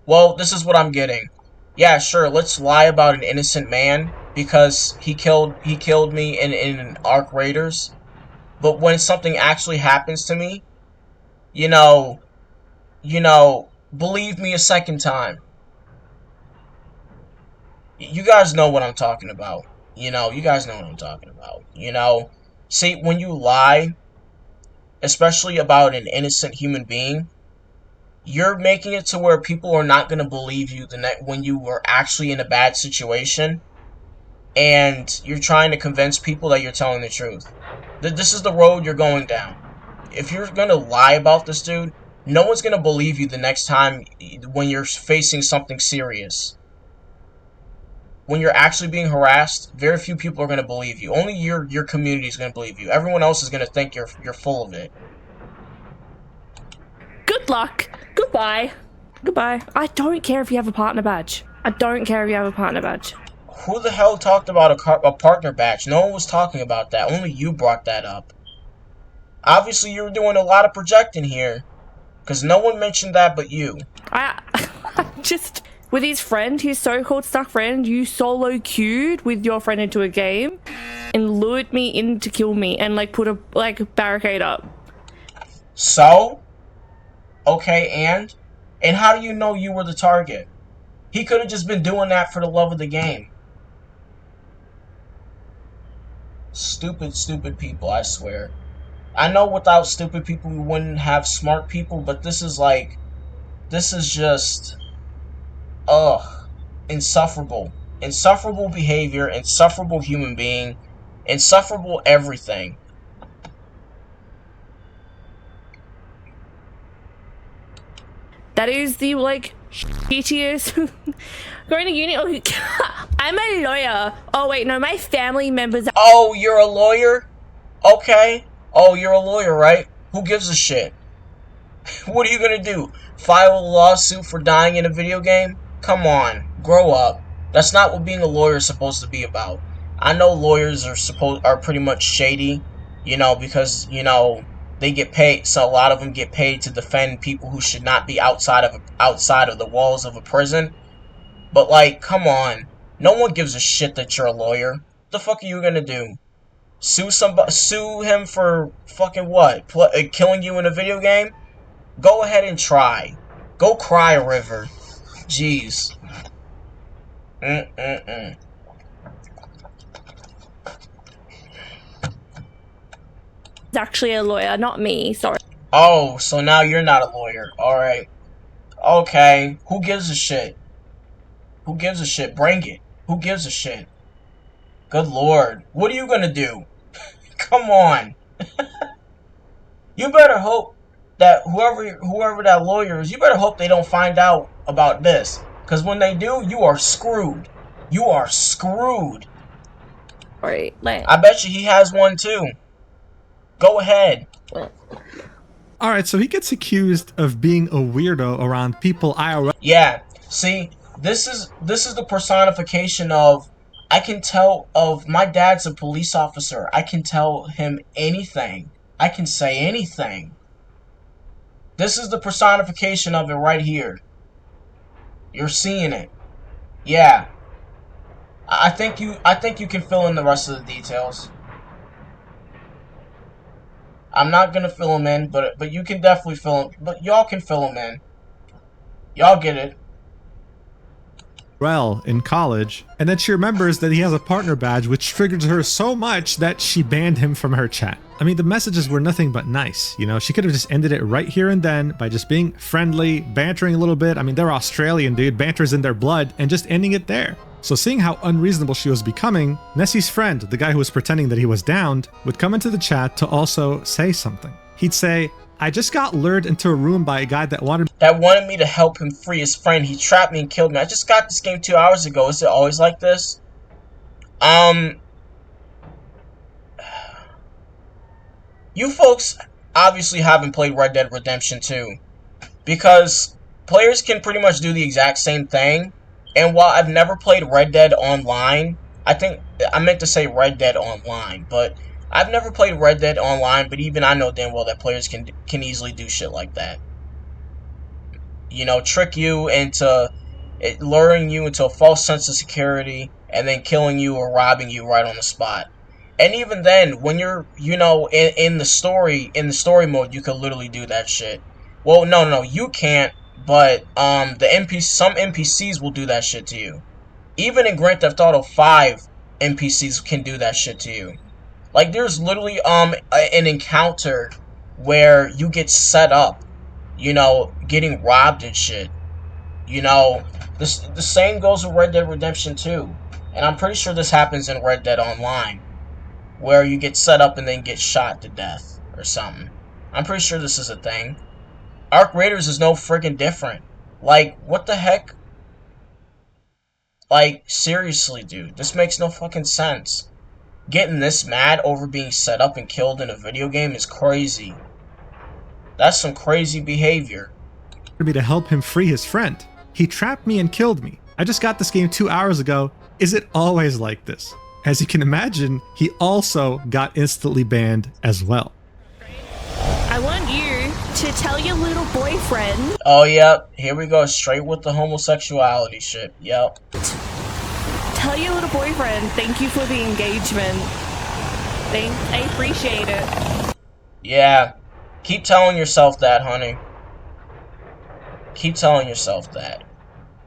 Well, this is what I'm getting. Yeah, sure, let's lie about an innocent man because he killed me in Ark Raiders. But when something actually happens to me, believe me a second time. You guys know what I'm talking about. You guys know what I'm talking about. See, when you lie, especially about an innocent human being, you're making it to where people are not going to believe you when you were actually in a bad situation, and you're trying to convince people that you're telling the truth. This is the road you're going down. If you're going to lie about this dude, no one's going to believe you the next time when you're facing something serious. When you're actually being harassed, very few people are going to believe you. Only your community is going to believe you. Everyone else is going to think you're full of it. Good luck. Goodbye. Goodbye. I don't care if you have a partner badge. I don't care if you have a partner badge. Who the hell talked about a partner badge? No one was talking about that. Only you brought that up. Obviously, you were doing a lot of projecting here, because no one mentioned that but you. I just, with his friend, his so-called stuck friend, you solo queued with your friend into a game and lured me in to kill me and put a barricade up. So? Okay, and how do you know you were the target? He could have just been doing that for the love of the game. Stupid people, I swear. I know without stupid people we wouldn't have smart people, but this is just, insufferable. Insufferable behavior, insufferable human being, insufferable everything. That is the shittiest. Going to uni. I'm a lawyer. Oh wait, no, my family members. Oh, you're a lawyer? Okay. Oh, you're a lawyer, right? Who gives a shit? What are you gonna do? File a lawsuit for dying in a video game? Come on, grow up. That's not what being a lawyer is supposed to be about. I know lawyers are pretty much shady, because they get paid. So a lot of them get paid to defend people who should not be outside of the walls of a prison. But come on, no one gives a shit that you're a lawyer. What the fuck are you gonna do? Sue him for fucking what? Killing you in a video game? Go ahead and try. Go cry a river. Jeez. Actually a lawyer, not me. Sorry. Oh, so now you're not a lawyer. Alright. Okay. Who gives a shit? Who gives a shit? Bring it. Who gives a shit? Good lord. What are you gonna do? Come on. You better hope that whoever that lawyer is, you better hope they don't find out about this. Because when they do, you are screwed. You are screwed. Right. I bet you he has one too. Go ahead. All right, so he gets accused of being a weirdo around people IRL. Yeah. See, this is the personification of, I can tell of, my dad's a police officer. I can tell him anything. I can say anything. This is the personification of it right here. You're seeing it. Yeah. I think you can fill in the rest of the details. I'm not gonna fill them in, but you can definitely fill them. But y'all can fill them in. Y'all get it. well in college, and then she remembers that he has a partner badge, which triggers her so much that she banned him from her chat. I mean, the messages were nothing but nice, you know? She could have just ended it right here and then by just being friendly, bantering a little bit. I mean, they're Australian, dude. Banter's in their blood, and just ending it there. So seeing how unreasonable she was becoming, Nessie's friend, the guy who was pretending that he was downed, would come into the chat to also say something. He'd say, I just got lured into a room by a guy that wanted me to help him free his friend. He trapped me and killed me. I just got this game 2 hours ago. Is it always like this? You folks obviously haven't played Red Dead Redemption 2. Because players can pretty much do the exact same thing. And while I've never played Red Dead Online, I meant to say Red Dead Online, but I've never played Red Dead Online, but even I know damn well that players can easily do shit like that. You know, trick you into luring you into a false sense of security, and then killing you or robbing you right on the spot. And even then, when you're, you know, in the story mode, you can literally do that shit. Well, no, you can't, but some NPCs will do that shit to you. Even in Grand Theft Auto 5, NPCs can do that shit to you. Like, there's literally an encounter where you get set up, you know, getting robbed and shit. You know, the same goes with Red Dead Redemption 2. And I'm pretty sure this happens in Red Dead Online, where you get set up and then get shot to death or something. I'm pretty sure this is a thing. Arc Raiders is no friggin' different. Like, what the heck? Like, seriously, dude, this makes no fucking sense. Getting this mad over being set up and killed in a video game is crazy. That's some crazy behavior. me to help him free his friend. He trapped me and killed me. I just got this game 2 hours ago. Is it always like this? As you can imagine, he also got instantly banned as well. I want you to tell your little boyfriend. Oh, yep. Here we go. Straight with the homosexuality shit. Yep. Tell your little boyfriend, thank you for the engagement. I appreciate it. Yeah. Keep telling yourself that, honey. Keep telling yourself that.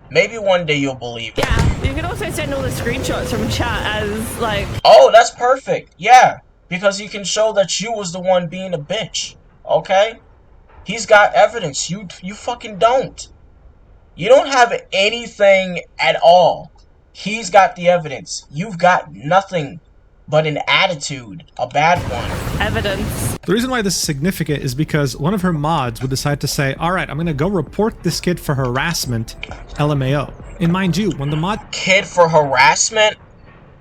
Maybe one day you'll believe it. Yeah, you can also send all the screenshots from chat as, like... Oh, that's perfect. Yeah. Because he can show that you was the one being a bitch. Okay? He's got evidence. You fucking don't. You don't have anything at all. He's got the evidence. You've got nothing but an attitude. A bad one. Evidence. The reason why this is significant is because one of her mods would decide to say, alright, I'm gonna go report this kid for harassment, LMAO. And mind you, when the mod... Kid for harassment?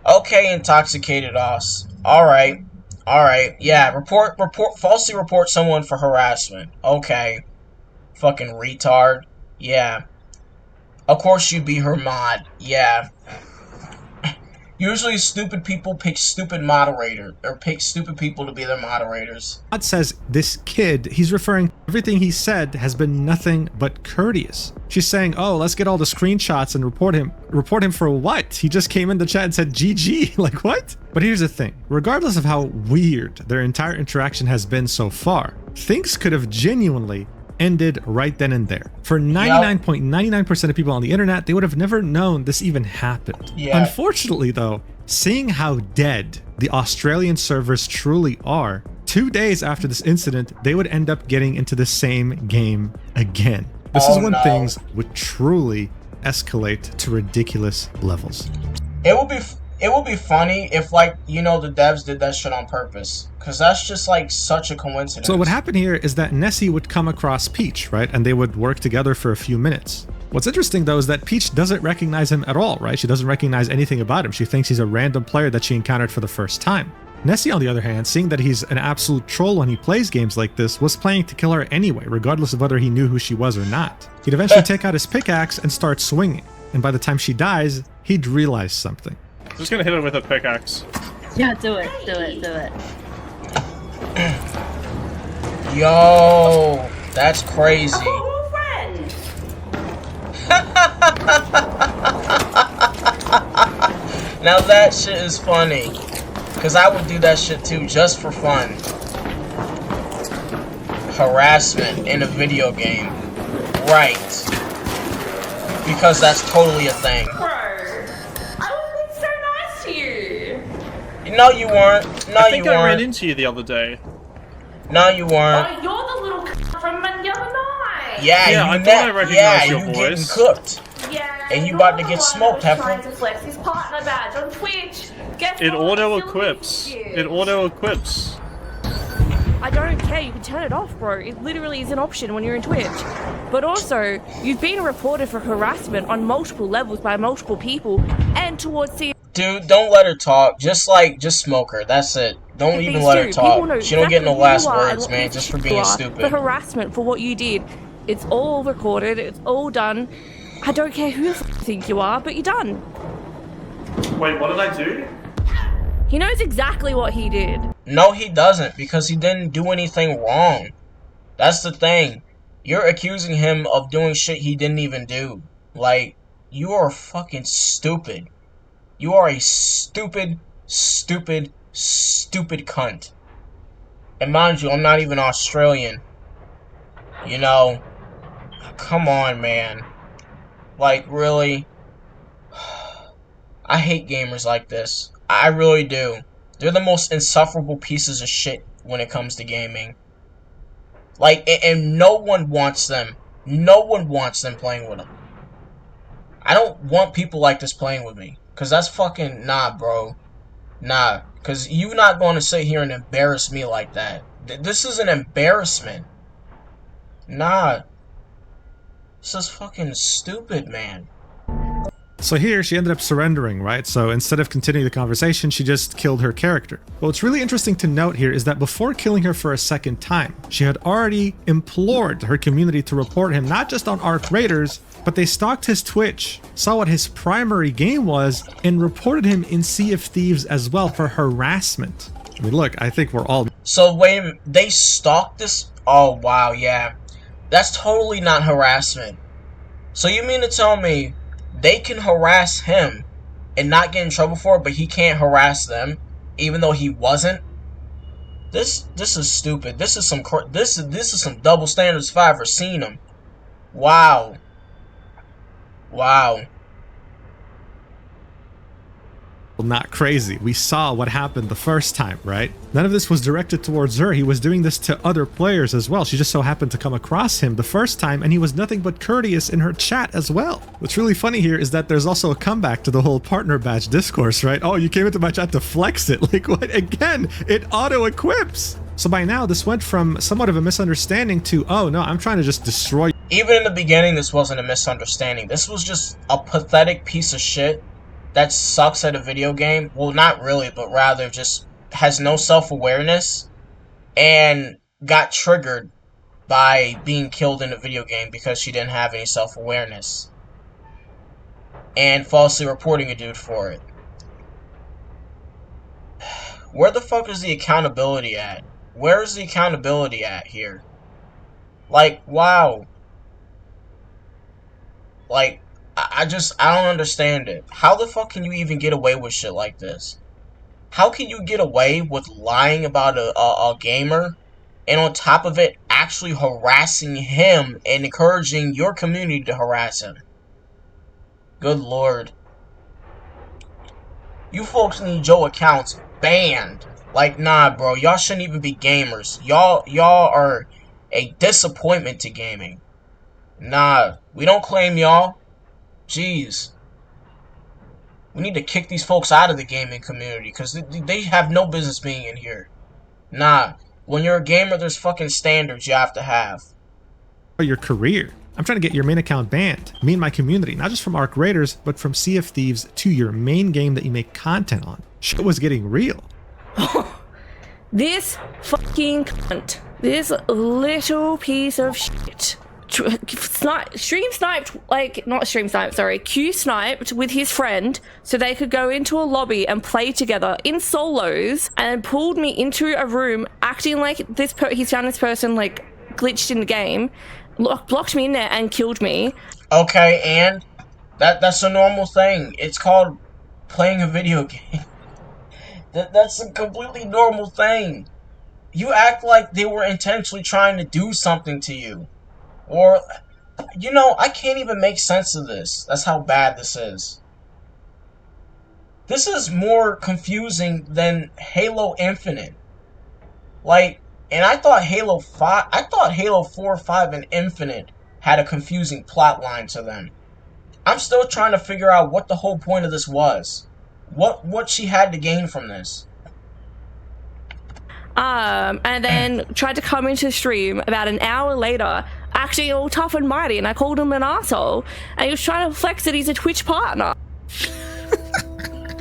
Okay, intoxicated Oss. Alright. Alright, yeah, falsely report someone for harassment. Okay. Fucking retard. Yeah. Of course you'd be her mod. Yeah. Usually stupid people pick stupid moderator, or pick stupid people to be their moderators. mod says this kid, he's referring, everything he said has been nothing but courteous. She's saying, oh, let's get all the screenshots and report him. Report him for what? He just came in the chat and said GG. Like, what? But here's the thing. Regardless of how weird their entire interaction has been so far, things could have genuinely ended right then and there. For 99.99% of people on the internet, they would have never known this even happened. Yeah. Unfortunately, though, seeing how dead the Australian servers truly are, 2 days after this incident, they would end up getting into the same game again. This is when things would truly escalate to ridiculous levels. It would be funny if, like, you know, the devs did that shit on purpose. Because that's just, like, such a coincidence. So what happened here is that Nessie would come across Peach, right? And they would work together for a few minutes. What's interesting, though, is that Peach doesn't recognize him at all, right? She doesn't recognize anything about him. She thinks he's a random player that she encountered for the first time. Nessie, on the other hand, seeing that he's an absolute troll when he plays games like this, was planning to kill her anyway, regardless of whether he knew who she was or not. He'd eventually take out his pickaxe and start swinging. And by the time she dies, he'd realize something. Just gonna hit her with a pickaxe. Yeah, do it. Yo, that's crazy. Now that shit is funny. Cause I would do that shit too, just for fun. Harassment in a video game. Right. Because that's totally a thing. Bro, I was being so nice to you. No, you weren't. No, I think you weren't. I ran into you the other day. No, you weren't. Oh, you're the little from the other night. Yeah, I you thought I recognized your you voice. getting cooked. Yeah, And you you're about to the get one smoked, that was Heifer. trying to flex his partner badge on Twitch. Guess It what? auto Still equips. hates you. It auto equips. I don't care, you can turn it off, bro. It literally is an option when you're in Twitch. But also, you've been reported for harassment on multiple levels by multiple people and towards the Dude, don't let her talk. Just smoke her. That's it. Don't even let her talk. She don't get no last words, man, just for being stupid. The harassment for what you did. It's all recorded, it's all done. I don't care who you think you are, but you're done. Wait, what did I do? He knows exactly what he did. No, he doesn't, because he didn't do anything wrong. That's the thing. You're accusing him of doing shit he didn't even do. Like, you are fucking stupid. You are a stupid, stupid, stupid cunt. And mind you, I'm not even Australian. You know, come on, man. Like, really? I hate gamers like this. I really do. They're the most insufferable pieces of shit when it comes to gaming. Like, and no one wants them. No one wants them playing with them. I don't want people like this playing with me. Because that's fucking... Nah, bro. Nah. Because you're not going to sit here and embarrass me like that. This is an embarrassment. Nah. This is fucking stupid, man. So here, she ended up surrendering, right? So instead of continuing the conversation, she just killed her character. But what's really interesting to note here is that before killing her for a second time, she had already implored her community to report him, not just on Arc Raiders, but they stalked his Twitch, saw what his primary game was, and reported him in Sea of Thieves as well for harassment. I mean, look, I think we're all... So wait a minute, they stalked this? Oh, wow, yeah. That's totally not harassment. So you mean to tell me they can harass him and not get in trouble for it, but he can't harass them, even though he wasn't? This is stupid. This is some double standards if I ever seen them. Wow. Wow. Not crazy. We saw what happened the first time, right? None of this was directed towards her. He was doing this to other players as well. She just so happened to come across him the first time, and he was nothing but courteous in her chat as well. What's really funny here is that there's also a comeback to the whole partner badge discourse, right? Oh, you came into my chat to flex it. Like, what? Again, it auto-equips. So by now, this went from somewhat of a misunderstanding to, oh no, I'm trying to just destroy you. Even in the beginning, this wasn't a misunderstanding. This was just a pathetic piece of shit that sucks at a video game. Well, not really, but rather just has no self-awareness and got triggered by being killed in a video game because she didn't have any self-awareness and falsely reporting a dude for it. Where the fuck is the accountability at? Where is the accountability at here? Like, wow. Like, I don't understand it. How the fuck can you even get away with shit like this? How can you get away with lying about a gamer, and on top of it, actually harassing him and encouraging your community to harass him? Good lord. You folks need your accounts banned. Like, nah, bro. Y'all shouldn't even be gamers. Y'all are a disappointment to gaming. Nah, we don't claim y'all. Jeez. We need to kick these folks out of the gaming community because they have no business being in here. Nah. When you're a gamer, there's fucking standards you have to have. Your career. I'm trying to get your main account banned. Me and my community, not just from Arc Raiders, but from Sea of Thieves to your main game that you make content on. Shit was getting real. This fucking cunt. This little piece of shit. Q sniped with his friend so they could go into a lobby and play together in solos, and pulled me into a room acting like he's found this person like glitched in the game, blocked me in there and killed me. Okay, and That's a normal thing. It's called playing a video game. That's a completely normal thing. You act like they were intentionally trying to do something to you. Or, I can't even make sense of this. That's how bad this is. This is more confusing than Halo Infinite. Like, and I thought Halo 4, 5, and Infinite had a confusing plot line to them. I'm still trying to figure out what the whole point of this was. What she had to gain from this. And then tried to come into the stream about an hour later, acting all tough and mighty, and I called him an asshole, and he was trying to flex that he's a Twitch partner.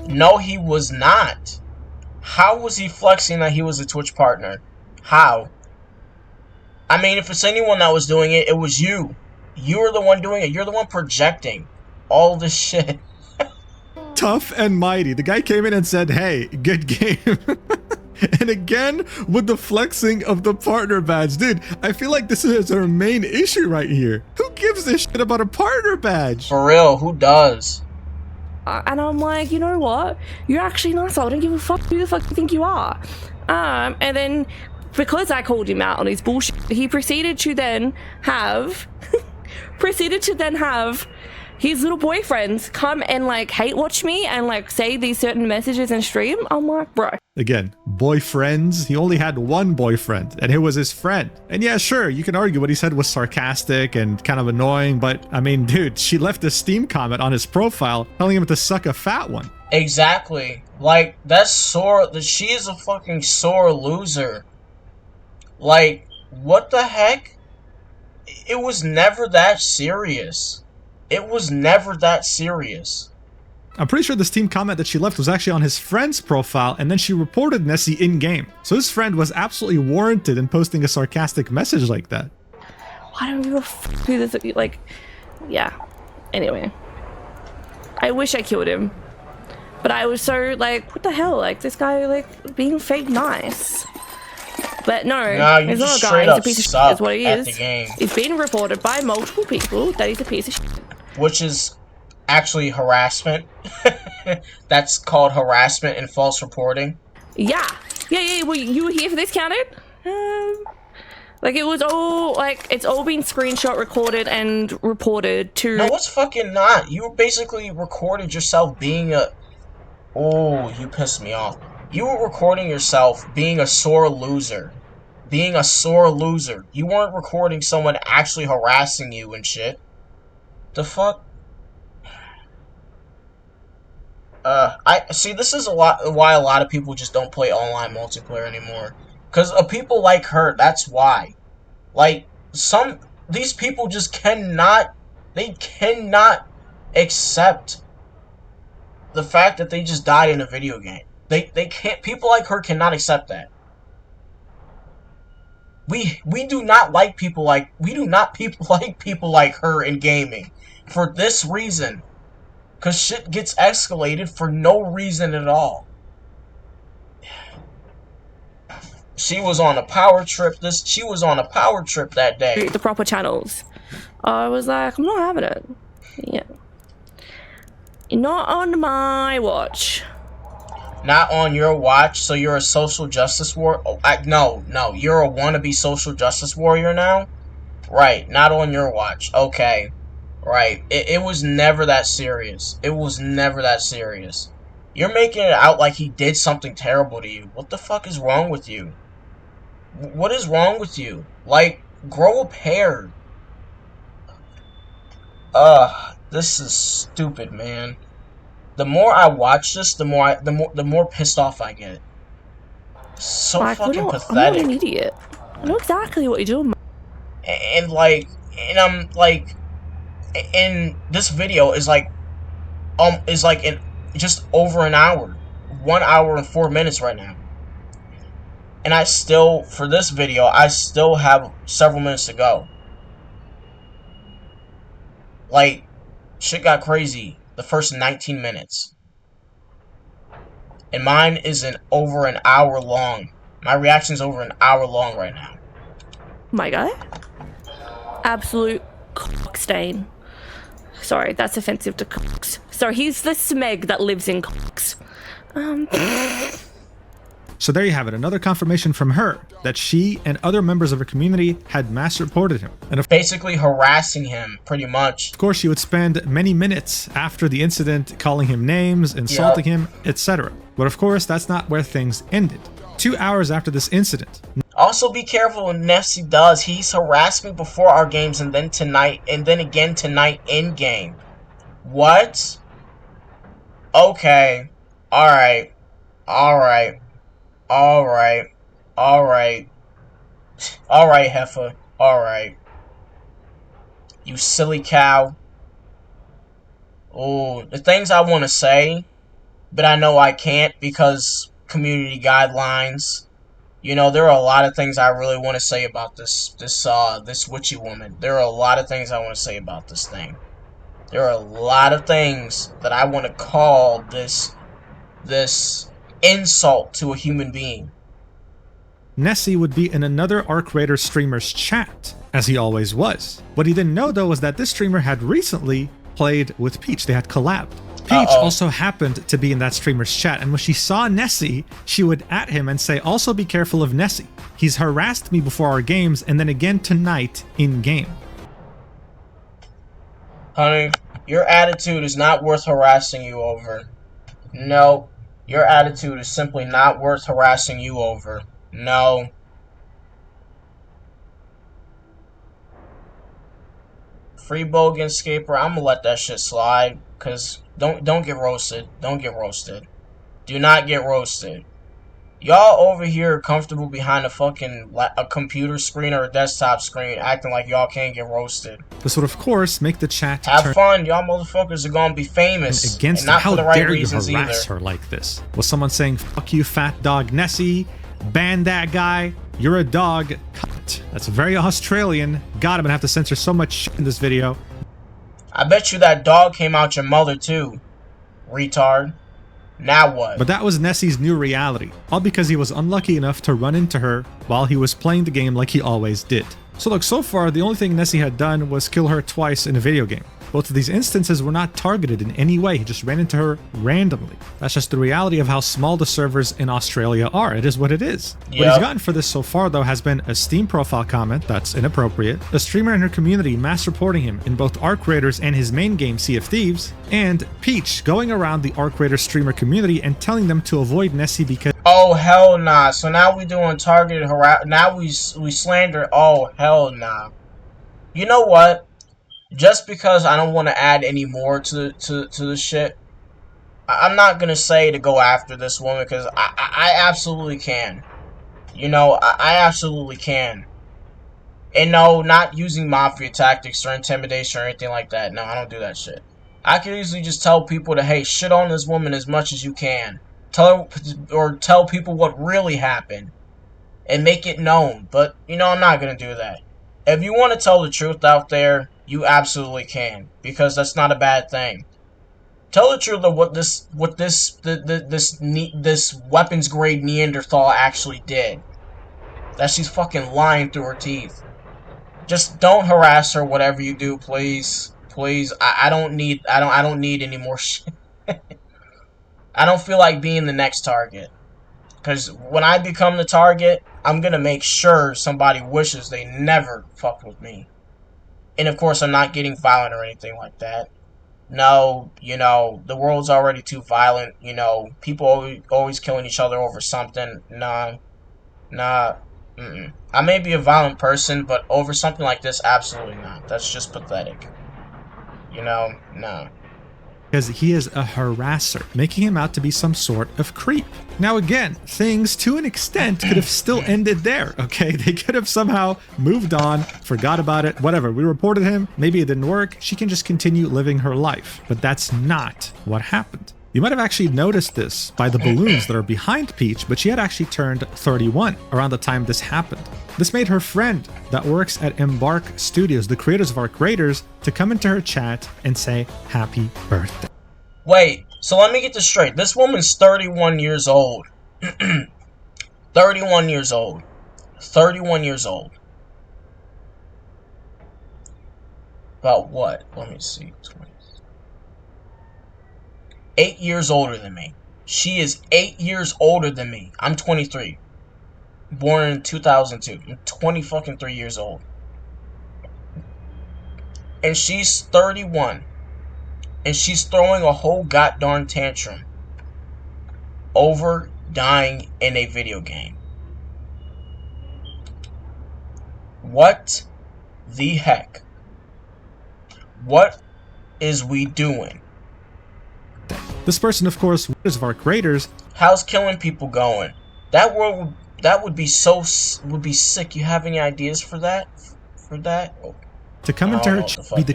No, he was not. How was he flexing that he was a Twitch partner? How? I mean, if it's anyone that was doing it, it was you. You were the one doing it. You're the one projecting all this shit. Tough and mighty. The guy came in and said, hey, good game. And again, with the flexing of the partner badge. Dude, I feel like this is our main issue right here. Who gives a shit about a partner badge? For real, who does? And I'm like, you know what? You're actually an asshole. I don't give a fuck who the fuck you think you are. And then, because I called him out on his bullshit, he proceeded to then have his little boyfriends come and like hate watch me and like say these certain messages in stream. I'm like, bro. Again, boyfriends. He only had one boyfriend, and it was his friend. And yeah, sure, you can argue what he said was sarcastic and kind of annoying, but I mean, dude, she left a Steam comment on his profile telling him to suck a fat one. Exactly. Like, that's sore. She is a fucking sore loser. Like, what the heck? It was never that serious. It was never that serious. I'm pretty sure the Steam comment that she left was actually on his friend's profile, and then she reported Nessie in-game. So his friend was absolutely warranted in posting a sarcastic message like that. I don't give a fuck who this, like, yeah. Anyway. I wish I killed him. But I was so, like, what the hell? Like, this guy, like, being fake nice. But no, he's not a guy, he's a piece of shit is what he is. He's been reported by multiple people that he's a piece of shit. Which is actually harassment. That's called harassment and false reporting. Yeah. Well, you were here for this, counted? Like, it was all, like, it's all been screenshot recorded and reported to... No, it's fucking not. You basically recorded yourself being a... Oh, you pissed me off. You were recording yourself being a sore loser. Being a sore loser. You weren't recording someone actually harassing you and shit. The fuck? I see, this is why a lot of people just don't play online multiplayer anymore. Because of people like her, that's why. Like, these people just cannot accept the fact that they just died in a video game. They can't, people like her cannot accept that. We do not like people like people like her in gaming. For this reason. Because shit gets escalated for no reason at all. She was on a power trip. She was on a power trip that day. The proper channels. I was like, I'm not having it. Yeah. Not on my watch. Not on your watch, so you're a social justice warrior? Oh, no, you're a wannabe social justice warrior now? Right, not on your watch. Okay. Right. It was never that serious. It was never that serious. You're making it out like he did something terrible to you. What the fuck is wrong with you? What is wrong with you? Like, grow a pair. This is stupid, man. The more I watch this, the more pissed off I get. So like, fucking pathetic. I'm not an idiot. I know exactly what you're doing. And I'm like, and this video is like in just over an hour, 1 hour and 4 minutes right now. And I still, for this video, I still have several minutes to go. Like, shit got crazy the first 19 minutes. And mine is over an hour long. My reaction's over an hour long right now. My guy? Absolute cock stain. sorry, that's offensive to cocks. So he's the smeg that lives in cocks. So there you have it, another confirmation from her that she and other members of her community had mass reported him. And Basically harassing him, pretty much. of course, she would spend many minutes after the incident calling him names, insulting him, etc. But of course, that's not where things ended. 2 hours after this incident. Also, be careful when NessieDoes. He's harassed me before our games, and then tonight, and then again tonight in game. What? Okay. Alright. Alright. Alright. Alright. Alright, heifer. Alright. You silly cow. Oh, the things I want to say, but I know I can't because community guidelines. You know, there are a lot of things I really want to say about this witchy woman. There are a lot of things I want to say about this thing. There are a lot of things that I want to call this insult to a human being. Nessie would be in another Arc Raider streamer's chat, as he always was. What he didn't know though was that this streamer had recently played with Peach. They had collabed. Peach also happened to be in that streamer's chat, and when she saw Nessie, she would at him and say, also be careful of Nessie. He's harassed me before our games, and then again tonight in-game. Honey, your attitude is not worth harassing you over. No, your attitude is simply not worth harassing you over. No. Free Bogan Scaper, I'm gonna let that shit slide, cause don't get roasted. Don't get roasted. Do not get roasted. Y'all over here are comfortable behind a computer screen or a desktop screen, acting like y'all can't get roasted. This would, of course, make the chat have fun. Y'all motherfuckers are gonna be famous, against and not how for the right dare you reasons harass either. her like this? Was someone saying, fuck you, fat dog Nessie, ban that guy, you're a dog, cut. That's very Australian. God, I'm gonna have to censor so much shit in this video. I bet you that dog came out your mother too, retard. Now what? But that was Nessie's new reality, all because he was unlucky enough to run into her while he was playing the game like he always did. So look, so far the only thing Nessie had done was kill her twice in a video game. Both of these instances were not targeted in any way, he just ran into her randomly. That's just the reality of how small the servers in Australia are. It is what it is. What he's gotten for this so far though has been a Steam profile comment that's inappropriate, a streamer in her community mass reporting him in both Arc Raiders and his main game Sea of Thieves, and Peach going around the Arc Raider streamer community and telling them to avoid Nessie because— oh hell nah. So now we doing targeted harass. Now we slander. Oh hell nah. You know what? Just because I don't want to add any more to the shit, I'm not gonna say to go after this woman because I absolutely can. You know, I absolutely can. And no, not using mafia tactics or intimidation or anything like that. No, I don't do that shit. I can easily just tell people to, hey, shit on this woman as much as you can. Tell people what really happened and make it known. But you know, I'm not gonna do that. If you want to tell the truth out there, you absolutely can, because that's not a bad thing. Tell the truth of what this weapons grade Neanderthal actually did. That she's fucking lying through her teeth. Just don't harass her. Whatever you do, please, please. I don't need any more shit. I don't feel like being the next target. Because when I become the target, I'm gonna make sure somebody wishes they never fucked with me. And of course, I'm not getting violent or anything like that. No, you know, the world's already too violent. You know, people always killing each other over something. Nah. I may be a violent person, but over something like this, absolutely not. That's just pathetic. You know, no. Because he is a harasser, making him out to be some sort of creep. Now again, things to an extent could have still ended there, okay? They could have somehow moved on, forgot about it, whatever. We reported him, maybe it didn't work, she can just continue living her life. But that's not what happened. You might have actually noticed this by the balloons that are behind Peach, but she had actually turned 31 around the time this happened. This made her friend that works at Embark Studios, the creators of Arc Raiders, to come into her chat and say happy birthday. Wait, so let me get this straight. This woman's 31 years old. 31 years old. 31 years old. About what? Let me see. 20. 8 years older than me. She is 8 years older than me. I'm 23. Born in 2002. I'm 20 fucking 3 years old. And she's 31. And she's throwing a whole goddamn tantrum over dying in a video game. What the heck? What is we doing? This person, of course, of our creators. How's killing people going? That would be sick. You have any ideas for that? To come into her Be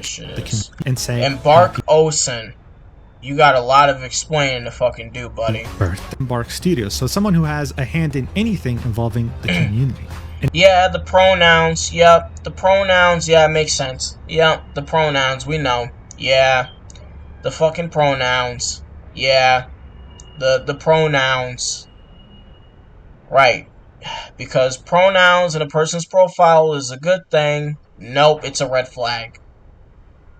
and say, Embark Osen, you got a lot of explaining to fucking do, buddy. Embark Studios, so someone who has a hand in anything involving the community. Yeah, the pronouns. Yep, the pronouns. Yeah, it makes sense. Yep, the pronouns. We know. Yeah, the fucking pronouns. Yeah, the pronouns. Right, because pronouns in a person's profile is a good thing. Nope, it's a red flag.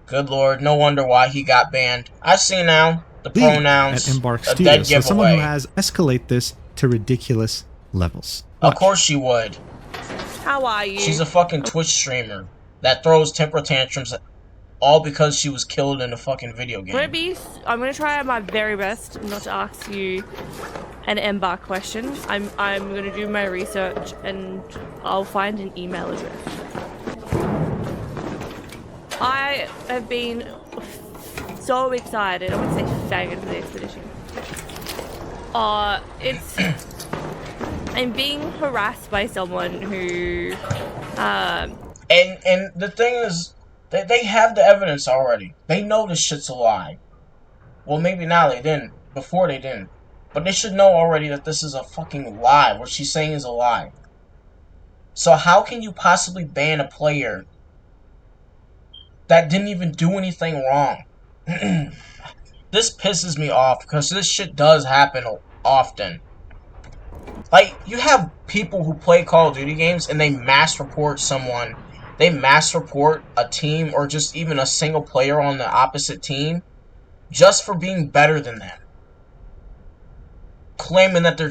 Good lord, no wonder why he got banned. I see now. The pronouns. At Embark Studios, so someone who has escalate this to ridiculous levels. Of course she would. How are you? She's a fucking Twitch streamer that throws temper tantrums all because she was killed in a fucking video game. I'm gonna try my very best not to ask you an Embark question. I'm gonna do my research and I'll find an email address. I have been so excited. I wouldn't say faggot for the expedition. I'm being harassed by someone who and the thing is that they have the evidence already. They know this shit's a lie. Well, maybe now they didn't. Before they didn't. But they should know already that this is a fucking lie. What she's saying is a lie. So how can you possibly ban a player that didn't even do anything wrong? This pisses me off because this shit does happen often. Like, you have people who play Call of Duty games and they mass report someone. They mass report a team or just even a single player on the opposite team just for being better than them. Claiming that they're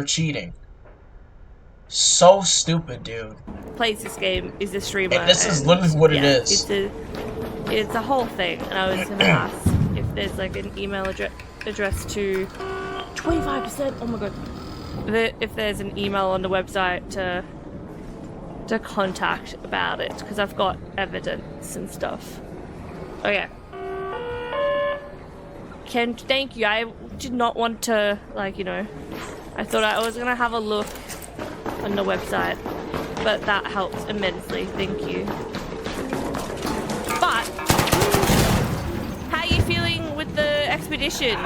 cheating. So stupid, dude. Plays this game is a streamer. And this is literally what it is. It's a whole thing, and I was gonna ask if there's like an email address to 25%. Oh my god! If there's an email on the website to contact about it, because I've got evidence and stuff. Okay. Thank you. I did not want to, like, you know, I thought I was gonna have a look on the website, but that helps immensely. Thank you. But how are you feeling with the expedition?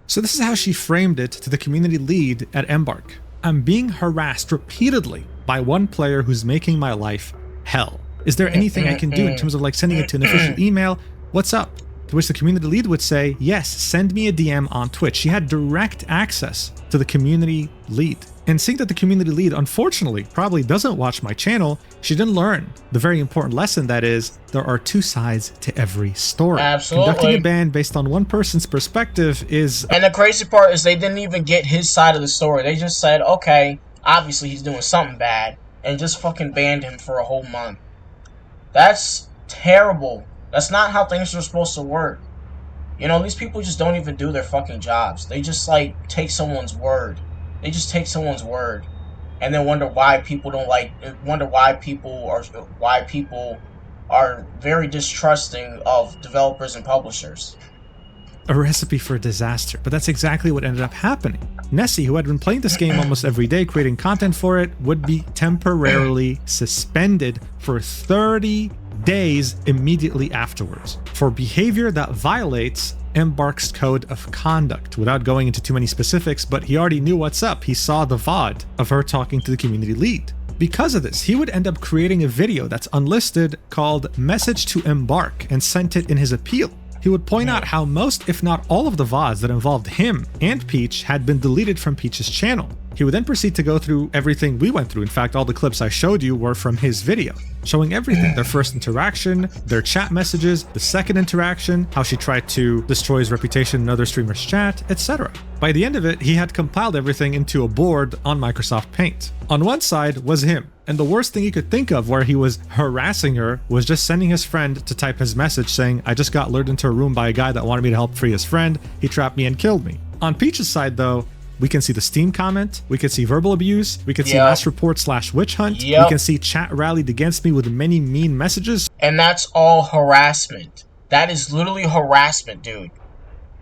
So this is how she framed it to the community lead at Embark. I'm being harassed repeatedly by one player who's making my life hell. Is there anything I can do in terms of like sending it to an official email? What's up? To which the community lead would say, yes, send me a DM on Twitch. She had direct access to the community lead. And seeing that the community lead, unfortunately, probably doesn't watch my channel, she didn't learn the very important lesson that is, there are two sides to every story. Absolutely. Conducting a ban based on one person's perspective is... And the crazy part is they didn't even get his side of the story. They just said, okay, obviously he's doing something bad, and just fucking banned him for a whole month. That's terrible. That's not how things are supposed to work. You know, these people just don't even do their fucking jobs. They just, like, take someone's word. They just take someone's word. And then wonder why people are very distrusting of developers and publishers. A recipe for disaster, but that's exactly what ended up happening. Nessie, who had been playing this game almost every day, creating content for it, would be temporarily suspended for 30 days immediately afterwards for behavior that violates Embark's code of conduct. Without going into too many specifics, but he already knew what's up. He saw the VOD of her talking to the community lead. Because of this, he would end up creating a video that's unlisted called Message to Embark and sent it in his appeal. He would point out how most, if not all of the VODs that involved him and Peach had been deleted from Peach's channel. He would then proceed to go through everything we went through. In fact, all the clips I showed you were from his video, showing everything. Their first interaction, their chat messages, the second interaction, how she tried to destroy his reputation in other streamers' chat, etc. By the end of it, he had compiled everything into a board on Microsoft Paint. On one side was him, and the worst thing he could think of where he was harassing her was just sending his friend to type his message saying, "I just got lured into a room by a guy that wanted me to help free his friend. He trapped me and killed me." On Peach's side though, we can see the Steam comment, we can see verbal abuse, we can see last report / witch hunt, we can see chat rallied against me with many mean messages. And that's all harassment. That is literally harassment, dude.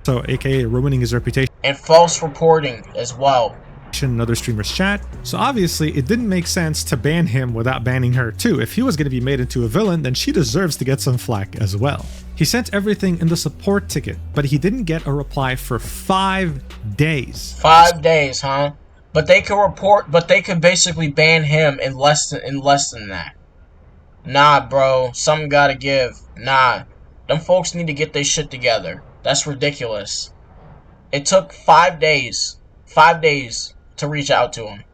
So, aka ruining his reputation. And false reporting as well. In other streamers' chat. So obviously it didn't make sense to ban him without banning her too. If he was going to be made into a villain, then she deserves to get some flack as well. He sent everything in the support ticket, but he didn't get a reply for 5 days. 5 days, huh? But they could basically ban him in less than that. Nah, bro, something gotta give. Nah, them folks need to get their shit together. That's ridiculous. It took 5 days. 5 days to reach out to him,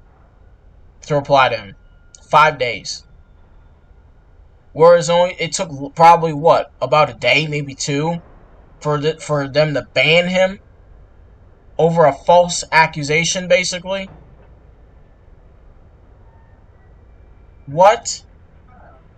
to reply to him. 5 days. Whereas it took probably what, about a day, maybe 2, for them to ban him over a false accusation, basically. What?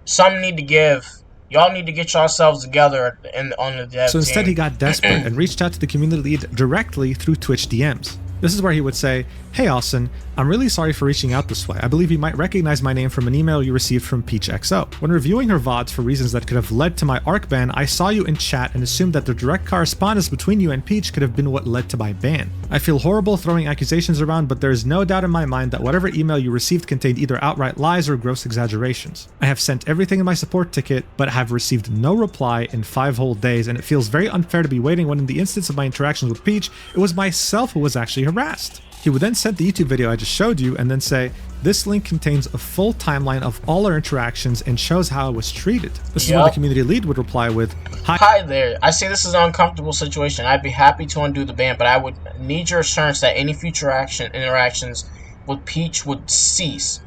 Some need to give. Y'all need to get yourselves together on the dev So instead team. he got desperate and reached out to the community lead directly through Twitch DMs. This is where he would say, "Hey Austin, I'm really sorry for reaching out this way. I believe you might recognize my name from an email you received from PeachXO. When reviewing her VODs for reasons that could have led to my ARC ban, I saw you in chat and assumed that the direct correspondence between you and Peach could have been what led to my ban. I feel horrible throwing accusations around, but there is no doubt in my mind that whatever email you received contained either outright lies or gross exaggerations. I have sent everything in my support ticket, but have received no reply in 5 whole days, and it feels very unfair to be waiting when in the instance of my interactions with Peach, it was myself who was actually harassed." He would then send the YouTube video I just showed you and then say, "This link contains a full timeline of all our interactions and shows how I was treated." This is where the community lead would reply with, Hi there. I see this is an uncomfortable situation. I'd be happy to undo the ban, but I would need your assurance that any future interactions with Peach would cease.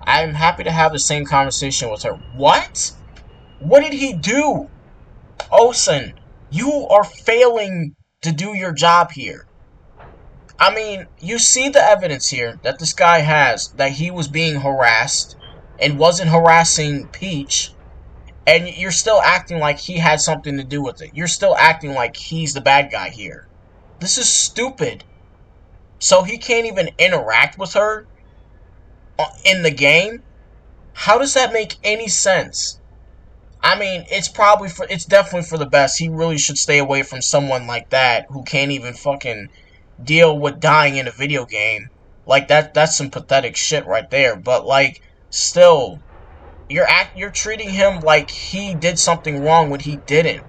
I am happy to have the same conversation with her." What? What did he do? Osen, you are failing to do your job here. I mean, you see the evidence here that this guy has, that he was being harassed and wasn't harassing Peach, and you're still acting like he had something to do with it. You're still acting like he's the bad guy here. This is stupid. So he can't even interact with her in the game? How does that make any sense? I mean, it's definitely for the best. He really should stay away from someone like that who can't even fucking deal with dying in a video game. Like, that's some pathetic shit right there. But like, still, you're treating him like he did something wrong when he didn't.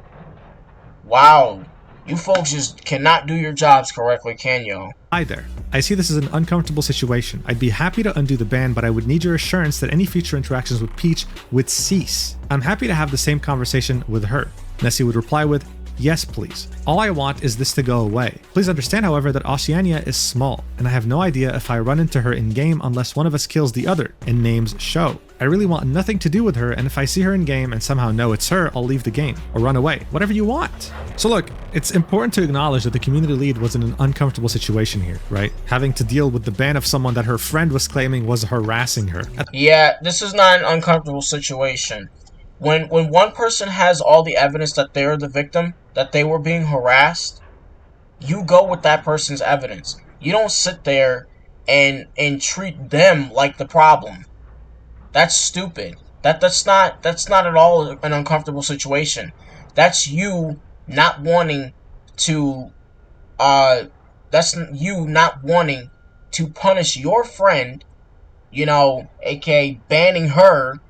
Wow, you folks just cannot do your jobs correctly, can you? "Hi there. I see this is an uncomfortable situation. I'd be happy to undo the ban, but I would need your assurance that any future interactions with Peach would cease. I'm happy to have the same conversation with her." Nessie would reply with, "Yes, please. All I want is this to go away. Please understand, however, that Oceania is small, and I have no idea if I run into her in-game unless one of us kills the other, and names show. I really want nothing to do with her, and if I see her in-game and somehow know it's her, I'll leave the game, or run away. Whatever you want." So look, it's important to acknowledge that the community lead was in an uncomfortable situation here, right? Having to deal with the ban of someone that her friend was claiming was harassing her. Yeah, this is not an uncomfortable situation. When one person has all the evidence that they're the victim, that they were being harassed, you go with that person's evidence. You don't sit there and treat them like the problem. That's stupid. That's not at all an uncomfortable situation. That's you not wanting to punish your friend, you know, aka banning her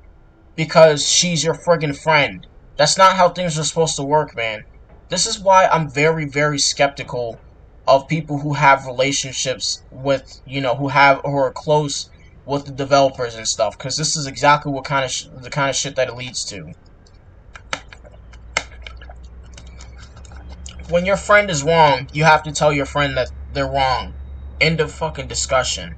because she's your friggin' friend. That's not how things are supposed to work, man. This is why I'm very, very skeptical of people who have relationships with, you know, who are close with the developers and stuff, because this is exactly what the kind of shit that it leads to. when your friend is wrong, you have to tell your friend that they're wrong. End of fucking discussion.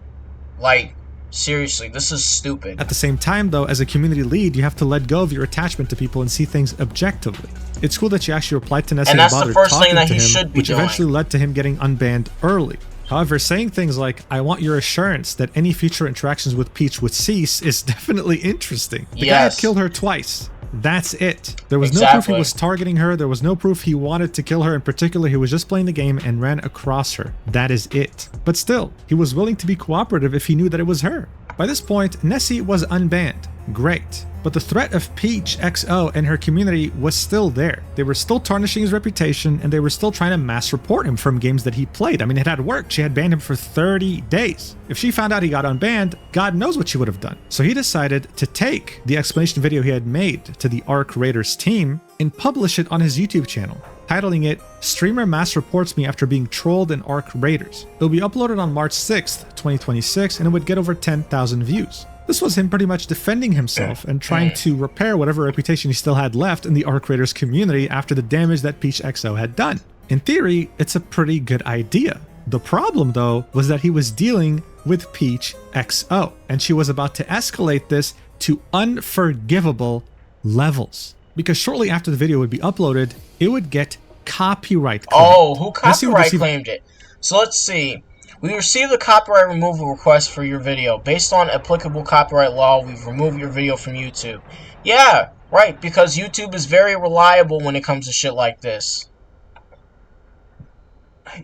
Like, seriously, this is stupid. At the same time, though, as a community lead, you have to let go of your attachment to people and see things objectively. It's cool that you actually replied to Nessie and that's bothered the first talking thing that to he him, should be which doing. eventually led to him getting unbanned early. However, saying things like, I want your assurance that any future interactions with Peach would cease is definitely interesting. The guy had killed her twice. That's it. There was no proof he was targeting her. There was no proof he wanted to kill her in particular. He was just playing the game and ran across her. That is it. But still, he was willing to be cooperative if he knew that it was her. By this point, Nessie was unbanned. Great. But the threat of Peach XO and her community was still there. They were still tarnishing his reputation, and they were still trying to mass report him from games that he played. I mean, it had worked. She had banned him for 30 days. If she found out he got unbanned, God knows what she would have done. So he decided to take the explanation video he had made to the Arc Raiders team and publish it on his YouTube channel, titling it, Streamer Mass Reports Me After Being Trolled in Arc Raiders. It will be uploaded on March 6th, 2026, and it would get over 10,000 views. This was him pretty much defending himself and trying to repair whatever reputation he still had left in the Arc Raiders community after the damage that Peach XO had done. In theory, it's a pretty good idea. The problem, though, was that he was dealing with Peach XO, and she was about to escalate this to unforgivable levels. Because shortly after the video would be uploaded, it would get copyright claimed. Oh, who copyright claimed it? So let's see. We received a copyright removal request for your video. Based on applicable copyright law, we've removed your video from YouTube. Yeah, right, because YouTube is very reliable when it comes to shit like this.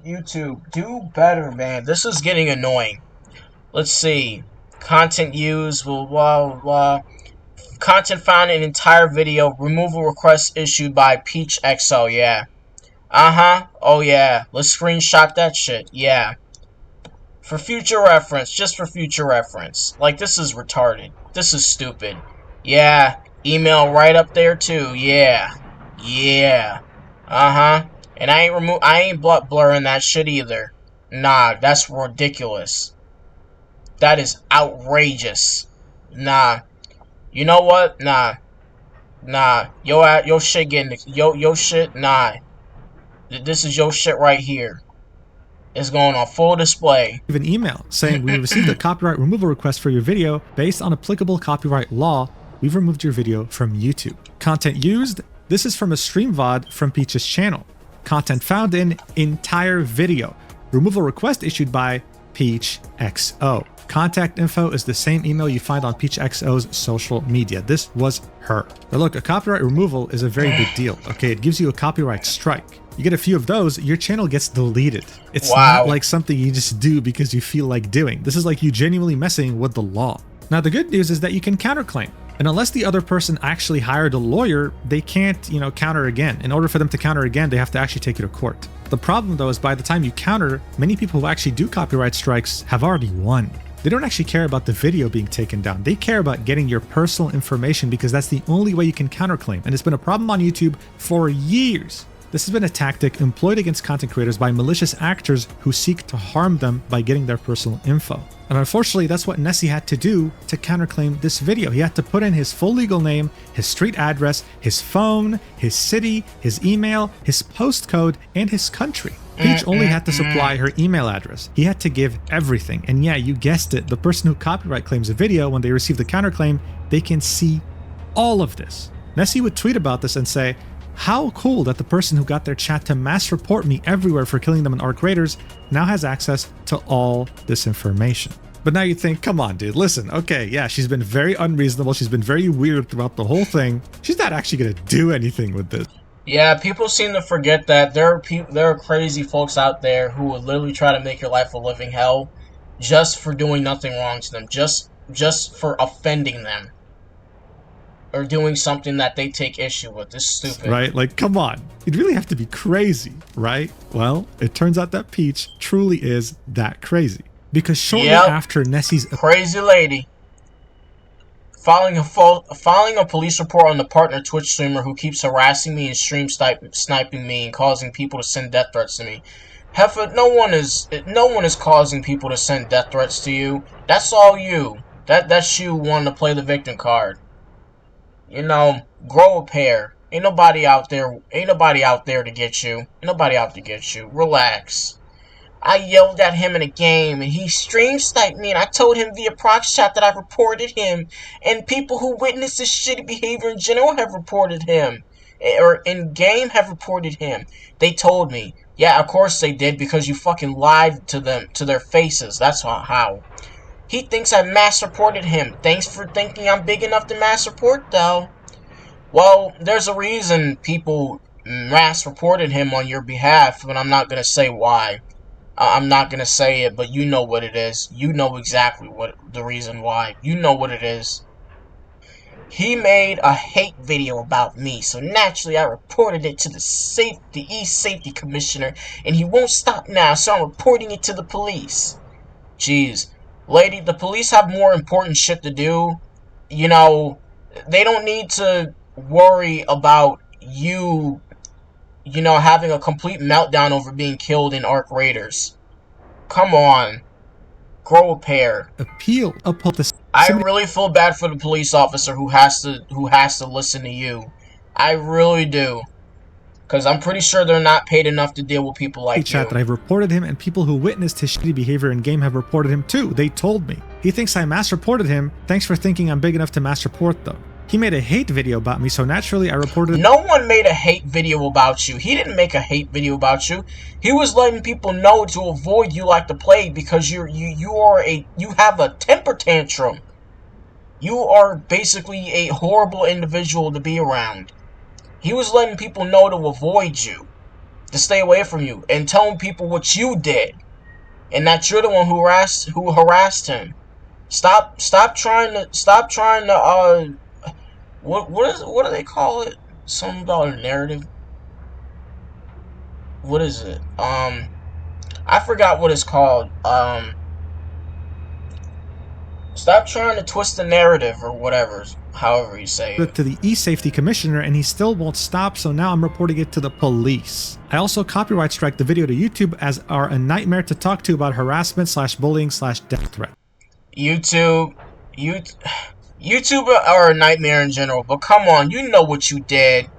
YouTube, do better, man. This is getting annoying. Let's see. Content used, blah, blah, blah. Content found in entire video. Removal request issued by Peach XO, yeah. Oh, yeah. Let's screenshot that shit, yeah. For future reference, just for future reference. Like, this is retarded. This is stupid. Yeah. Email right up there, too. Yeah. Yeah. And I ain't blurring that shit either. Nah, that's ridiculous. That is outrageous. Nah. You know what? Nah. Yo shit getting... Yo shit, nah. This is your shit right here. Is going on full display. An email saying, we received a copyright removal request for your video. Based on applicable copyright law, we've removed your video from YouTube. Content used, this is from a stream VOD from Peach's channel. Content found in entire video. Removal request issued by Peach XO. Contact info is the same email you find on Peach XO's social media. This was her. Now look, a copyright removal is a very big deal. Okay, it gives you a copyright strike. You get a few of those, your channel gets deleted. It's not like something you just do because you feel like doing. This is like you genuinely messing with the law. Now the good news is that you can counterclaim. And unless the other person actually hired a lawyer, they can't, counter again. In order for them to counter again, they have to actually take you to court. The problem though is by the time you counter, many people who actually do copyright strikes have already won. They don't actually care about the video being taken down. They care about getting your personal information because that's the only way you can counterclaim. And it's been a problem on YouTube for years. This has been a tactic employed against content creators by malicious actors who seek to harm them by getting their personal info. And unfortunately, that's what Nessie had to do to counterclaim this video. He had to put in his full legal name, his street address, his phone, his city, his email, his postcode, and his country. Peach only had to supply her email address. He had to give everything. And yeah, you guessed it, the person who copyright claims a video, when they receive the counterclaim, they can see all of this. Nessie would tweet about this and say, how cool that the person who got their chat to mass report me everywhere for killing them in Arc Raiders now has access to all this information. But now you think, come on, dude, listen, okay, yeah, she's been very unreasonable, she's been very weird throughout the whole thing. She's not actually gonna do anything with this. Yeah, people seem to forget that there are crazy folks out there who will literally try to make your life a living hell just for doing nothing wrong to them, just for offending them. Or doing something that they take issue with. This is stupid. Right? Like, come on. You'd really have to be crazy, right? Well, it turns out that Peach truly is that crazy. Because shortly after Nessie's... Crazy lady. Filing a police report on the partner Twitch streamer who keeps harassing me and stream sniping me and causing people to send death threats to me. Heifer, no one is causing people to send death threats to you. That's all you. That's you wanting to play the victim card. Grow a pair. Ain't nobody out there. Ain't nobody out there to get you. Ain't nobody out to get you. Relax. I yelled at him in a game, and he stream sniped me, and I told him via proxy chat that I reported him, and people who witnessed his shitty behavior in general have reported him, or in game have reported him. They told me. Yeah, of course they did, because you fucking lied to them, to their faces. That's how. He thinks I mass reported him. Thanks for thinking I'm big enough to mass report, though. Well, there's a reason people mass reported him on your behalf, but I'm not gonna say why. I'm not gonna say it, but you know what it is. You know exactly what the reason why. You know what it is. He made a hate video about me, so naturally I reported it to the East Safety Commissioner, and he won't stop now, so I'm reporting it to the police. Jeez. Lady, the police have more important shit to do. You know, they don't need to worry about you, having a complete meltdown over being killed in Ark Raiders. Come on. Grow a pair. Appeal upon the I really feel bad for the police officer who has to listen to you. I really do. Because I'm pretty sure they're not paid enough to deal with people like chat you. that I've reported him, and people who witnessed his shitty behavior in game have reported him too. They told me. He thinks I mass reported him. Thanks for thinking I'm big enough to mass report though. He made a hate video about me, so naturally I reported. No one made a hate video about you. He didn't make a hate video about you. He was letting people know to avoid you like the plague because you have a temper tantrum. You are basically a horrible individual to be around. He was letting people know to avoid you, to stay away from you, and telling people what you did, and that you're the one who harassed him. Stop trying to what do they call it? Something about a narrative. What is it? I forgot what it's called. Stop trying to twist the narrative or whatever, however you say it. To the E-Safety Commissioner, and he still won't stop, so now I'm reporting it to the police. I also copyright strike the video to YouTube as are a nightmare to talk to about harassment / bullying / death threat. YouTube are a nightmare in general, but come on, you know what you did.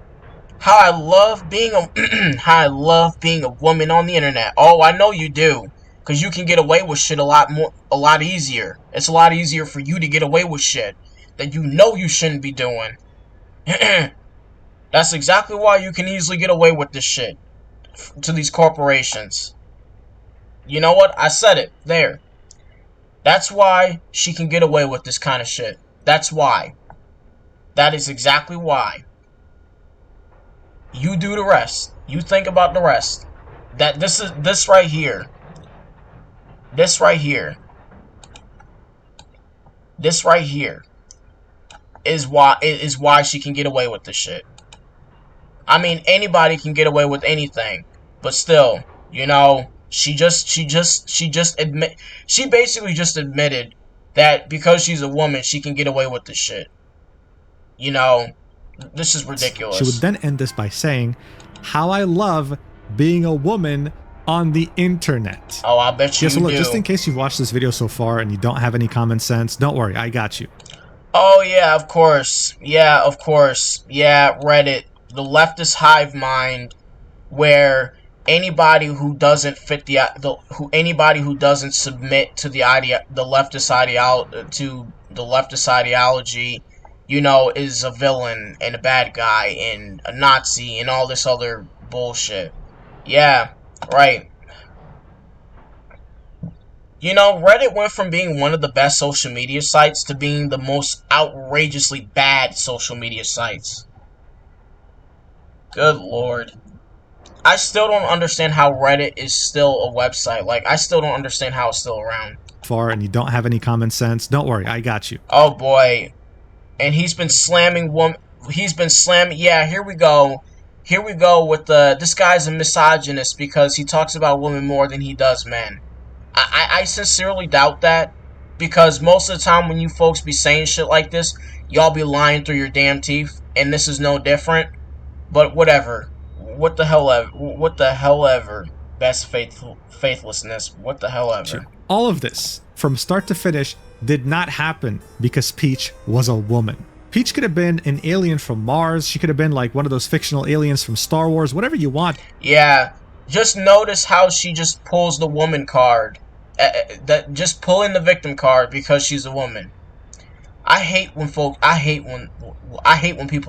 How I love being a woman on the internet. Oh, I know you do. Because you can get away with shit a lot easier. It's a lot easier for you to get away with shit that you know you shouldn't be doing. That's exactly why you can easily get away with this shit to these corporations. You know what? I said it. There. That's why she can get away with this kind of shit. That's why. That is exactly why. You do the rest. You think about the rest. This right here. This right here is why she can get away with this shit. I mean, anybody can get away with anything, but still, she basically just admitted that because she's a woman, she can get away with this shit. This is ridiculous. She would then end this by saying, "How I love being a woman on the internet." Oh, I bet you so look, do. just in case you've watched this video so far and you don't have any common sense, don't worry, I got you. Oh, yeah, of course. Yeah, of course. Yeah, Reddit. The leftist hive mind where anybody who doesn't fit anybody who doesn't submit to the leftist ideology, is a villain and a bad guy and a Nazi and all this other bullshit. Yeah, right. Reddit went from being one of the best social media sites to being the most outrageously bad social media sites. Good lord. I still don't understand how Reddit is still a website. Like, I still don't understand how it's still around. Far and you don't have any common sense, don't worry, I got you. Oh boy. And he's been slamming yeah, here we go with this guy's a misogynist because he talks about women more than he does men. I sincerely doubt that, because most of the time when you folks be saying shit like this, y'all be lying through your damn teeth, and this is no different. But whatever. What the hell ever. Best faithlessness. What the hell ever. Sure. All of this, from start to finish, did not happen because Peach was a woman. Peach could have been an alien from Mars. She could have been like one of those fictional aliens from Star Wars, whatever you want. Yeah, just notice how she just pulls the woman card. That just pulling the victim card because she's a woman. I hate when people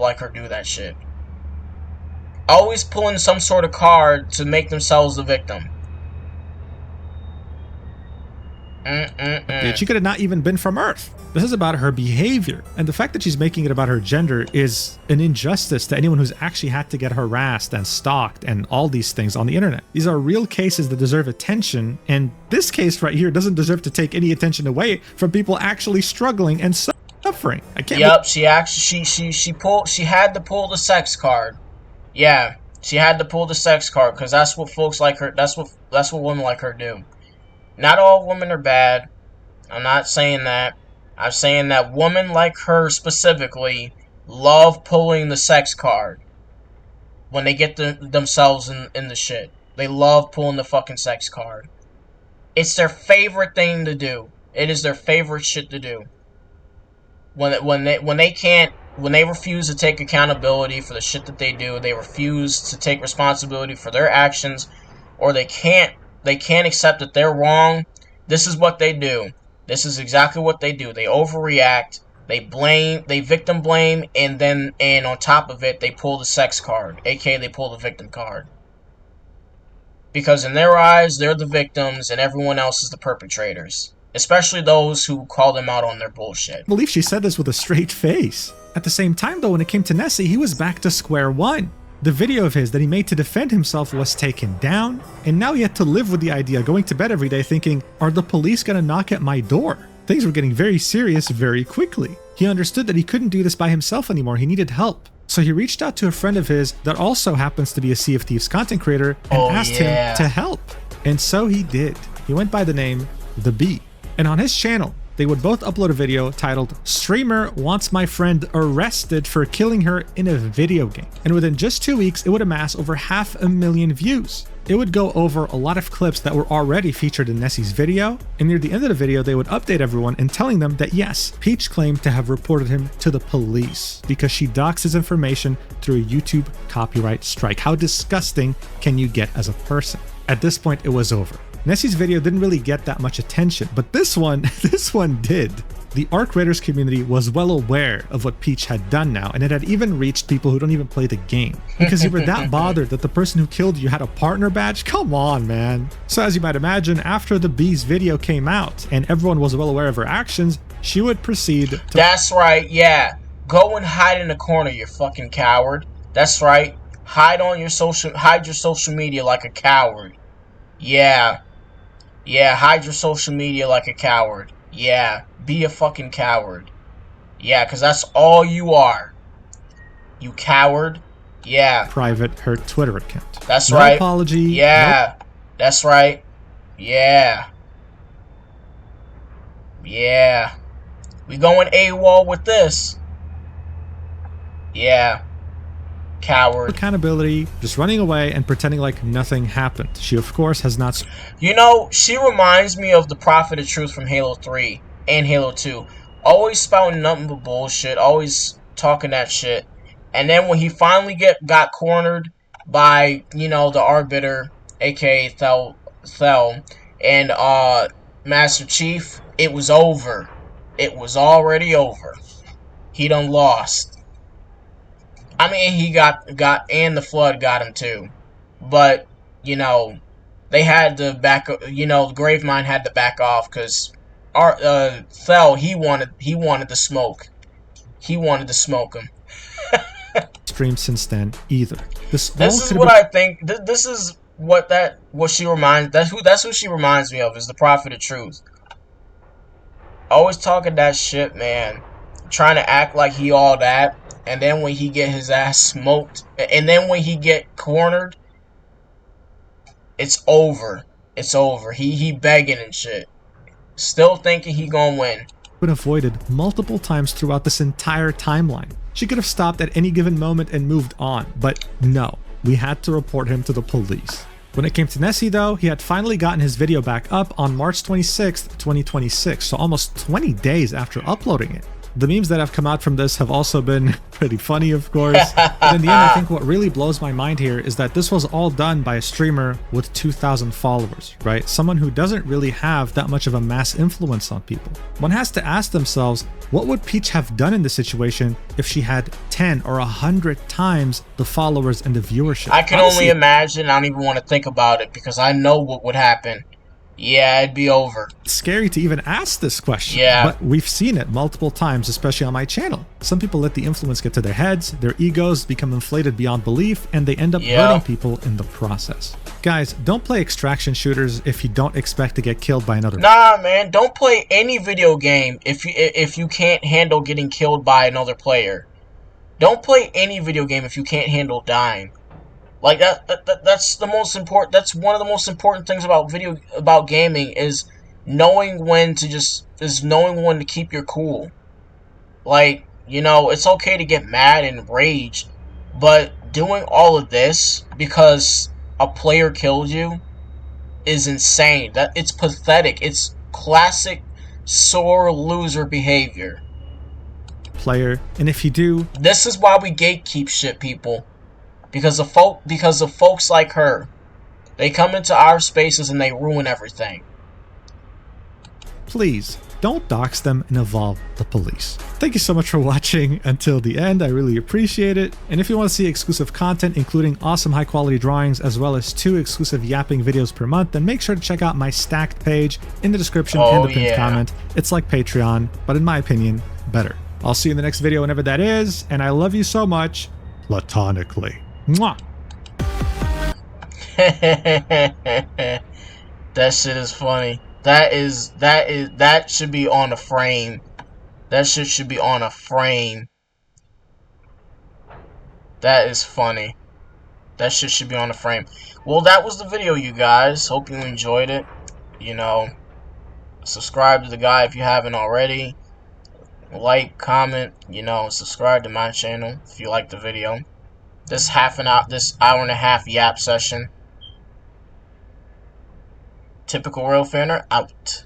like her do that shit. Always pulling some sort of card to make themselves the victim. She could have not even been from Earth. This is about her behavior, and the fact that she's making it about her gender is an injustice to anyone who's actually had to get harassed and stalked and all these things on the internet. These are real cases that deserve attention, and this case right here doesn't deserve to take any attention away from people actually struggling and suffering. I can't. Yep, she actually she had to pull the sex card. Yeah, she had to pull the sex card because that's what folks like her. That's what women like her do. Not all women are bad. I'm not saying that. I'm saying that women like her specifically love pulling the sex card when they get themselves in the shit. They love pulling the fucking sex card. It's their favorite thing to do. It is their favorite shit to do. When they refuse to take accountability for the shit that they do, they refuse to take responsibility for their actions, or they can't accept that they're wrong. This is what they do. This is exactly what they do. They overreact, they victim blame, and on top of it, they pull the sex card, aka they pull the victim card. Because in their eyes, they're the victims and everyone else is the perpetrators. Especially those who call them out on their bullshit. I believe she said this with a straight face. At the same time though, when it came to Nessie, he was back to square one. The video of his that he made to defend himself was taken down, and now he had to live with the idea, going to bed every day thinking, are the police gonna knock at my door? Things were getting very serious very quickly. He understood that he couldn't do this by himself anymore, he needed help. So he reached out to a friend of his that also happens to be a Sea of Thieves content creator and asked him to help. And so he did. He went by the name The Bee. And on his channel, they would both upload a video titled "Streamer Wants My Friend Arrested for Killing Her in a Video Game." And within just 2 weeks, it would amass over 500,000 views. It would go over a lot of clips that were already featured in Nessie's video, and near the end of the video, they would update everyone and telling them that yes, Peach claimed to have reported him to the police because she doxed his information through a YouTube copyright strike. How disgusting can you get as a person? At this point, it was over. Nessie's video didn't really get that much attention, but this one did. The Arc Raiders community was well aware of what Peach had done now, and it had even reached people who don't even play the game. Because you were that bothered that the person who killed you had a partner badge? Come on, man. So as you might imagine, after the Bee's video came out and everyone was well aware of her actions, she would proceed to— That's right, yeah. Go and hide in the corner, you fucking coward. That's right. Hide your social media like a coward. Yeah. Yeah, hide your social media like a coward. Yeah, be a fucking coward. Yeah, because that's all you are. You coward. Yeah. Private her Twitter account. That's no right. Apology. Yeah. Nope. That's right. Yeah. Yeah. We going AWOL with this. Yeah. Coward. Accountability, just running away and pretending like nothing happened. She, of course, has not. You know, she reminds me of the Prophet of Truth from Halo 3 and Halo 2. Always spouting nothing but bullshit, always talking that shit. And then when he finally got cornered by, the Arbiter, aka Thel, and Master Chief, it was over. It was already over. He done lost. I mean, he got, and the Flood got him too. But, they had to back, the Gravemind had to back off because Thel, he wanted the smoke. He wanted to smoke him. Stream since then either. This is what I think. This is what she reminds. That's who she reminds me of, is the Prophet of Truth. Always talking that shit, man. Trying to act like he all that. And then when he get his ass smoked, and then when he get cornered, it's over. It's over. He begging and shit. Still thinking he gonna win. Been avoided multiple times throughout this entire timeline. She could have stopped at any given moment and moved on, but no, we had to report him to the police. When it came to Nessie though, he had finally gotten his video back up on March 26th, 2026, so almost 20 days after uploading it. The memes that have come out from this have also been pretty funny, of course. But in the end, I think what really blows my mind here is that this was all done by a streamer with 2,000 followers, right? Someone who doesn't really have that much of a mass influence on people. One has to ask themselves, what would Peach have done in this situation if she had 10 or 100 times the followers and the viewership? I can only imagine. I don't even want to think about it because I know what would happen. Yeah, it'd be over. It's scary to even ask this question. Yeah. But we've seen it multiple times, especially on my channel. Some people let the influence get to their heads, their egos become inflated beyond belief, and they end up hurting people in the process. Guys, don't play extraction shooters if you don't expect to get killed by another. Nah, man, don't play any video game if you can't handle getting killed by another player. Don't play any video game if you can't handle dying. Like that's the most important. That's one of the most important things about gaming is knowing when to keep your cool. Like, you know, it's okay to get mad and rage, but doing all of this because a player killed you is insane. That it's pathetic. It's classic sore loser behavior. Player, and if you do, this is why we gatekeep shit, people. Because of folks like her. They come into our spaces and they ruin everything. Please don't dox them and involve the police. Thank you so much for watching until the end. I really appreciate it. And if you want to see exclusive content, including awesome high quality drawings, as well as 2 exclusive yapping videos per month, then make sure to check out my Stacked page in the description and the pinned comment. It's like Patreon, but in my opinion, better. I'll see you in the next video whenever that is, and I love you so much, platonically. Mwah. That shit is funny. That should be on a frame. That shit should be on a frame. That is funny. That shit should be on a frame. Well, that was the video, you guys. Hope you enjoyed it. You know, subscribe to the guy if you haven't already. Like, comment, you know, subscribe to my channel if you like the video. This hour and a half yap session. Typical Real Fanner out.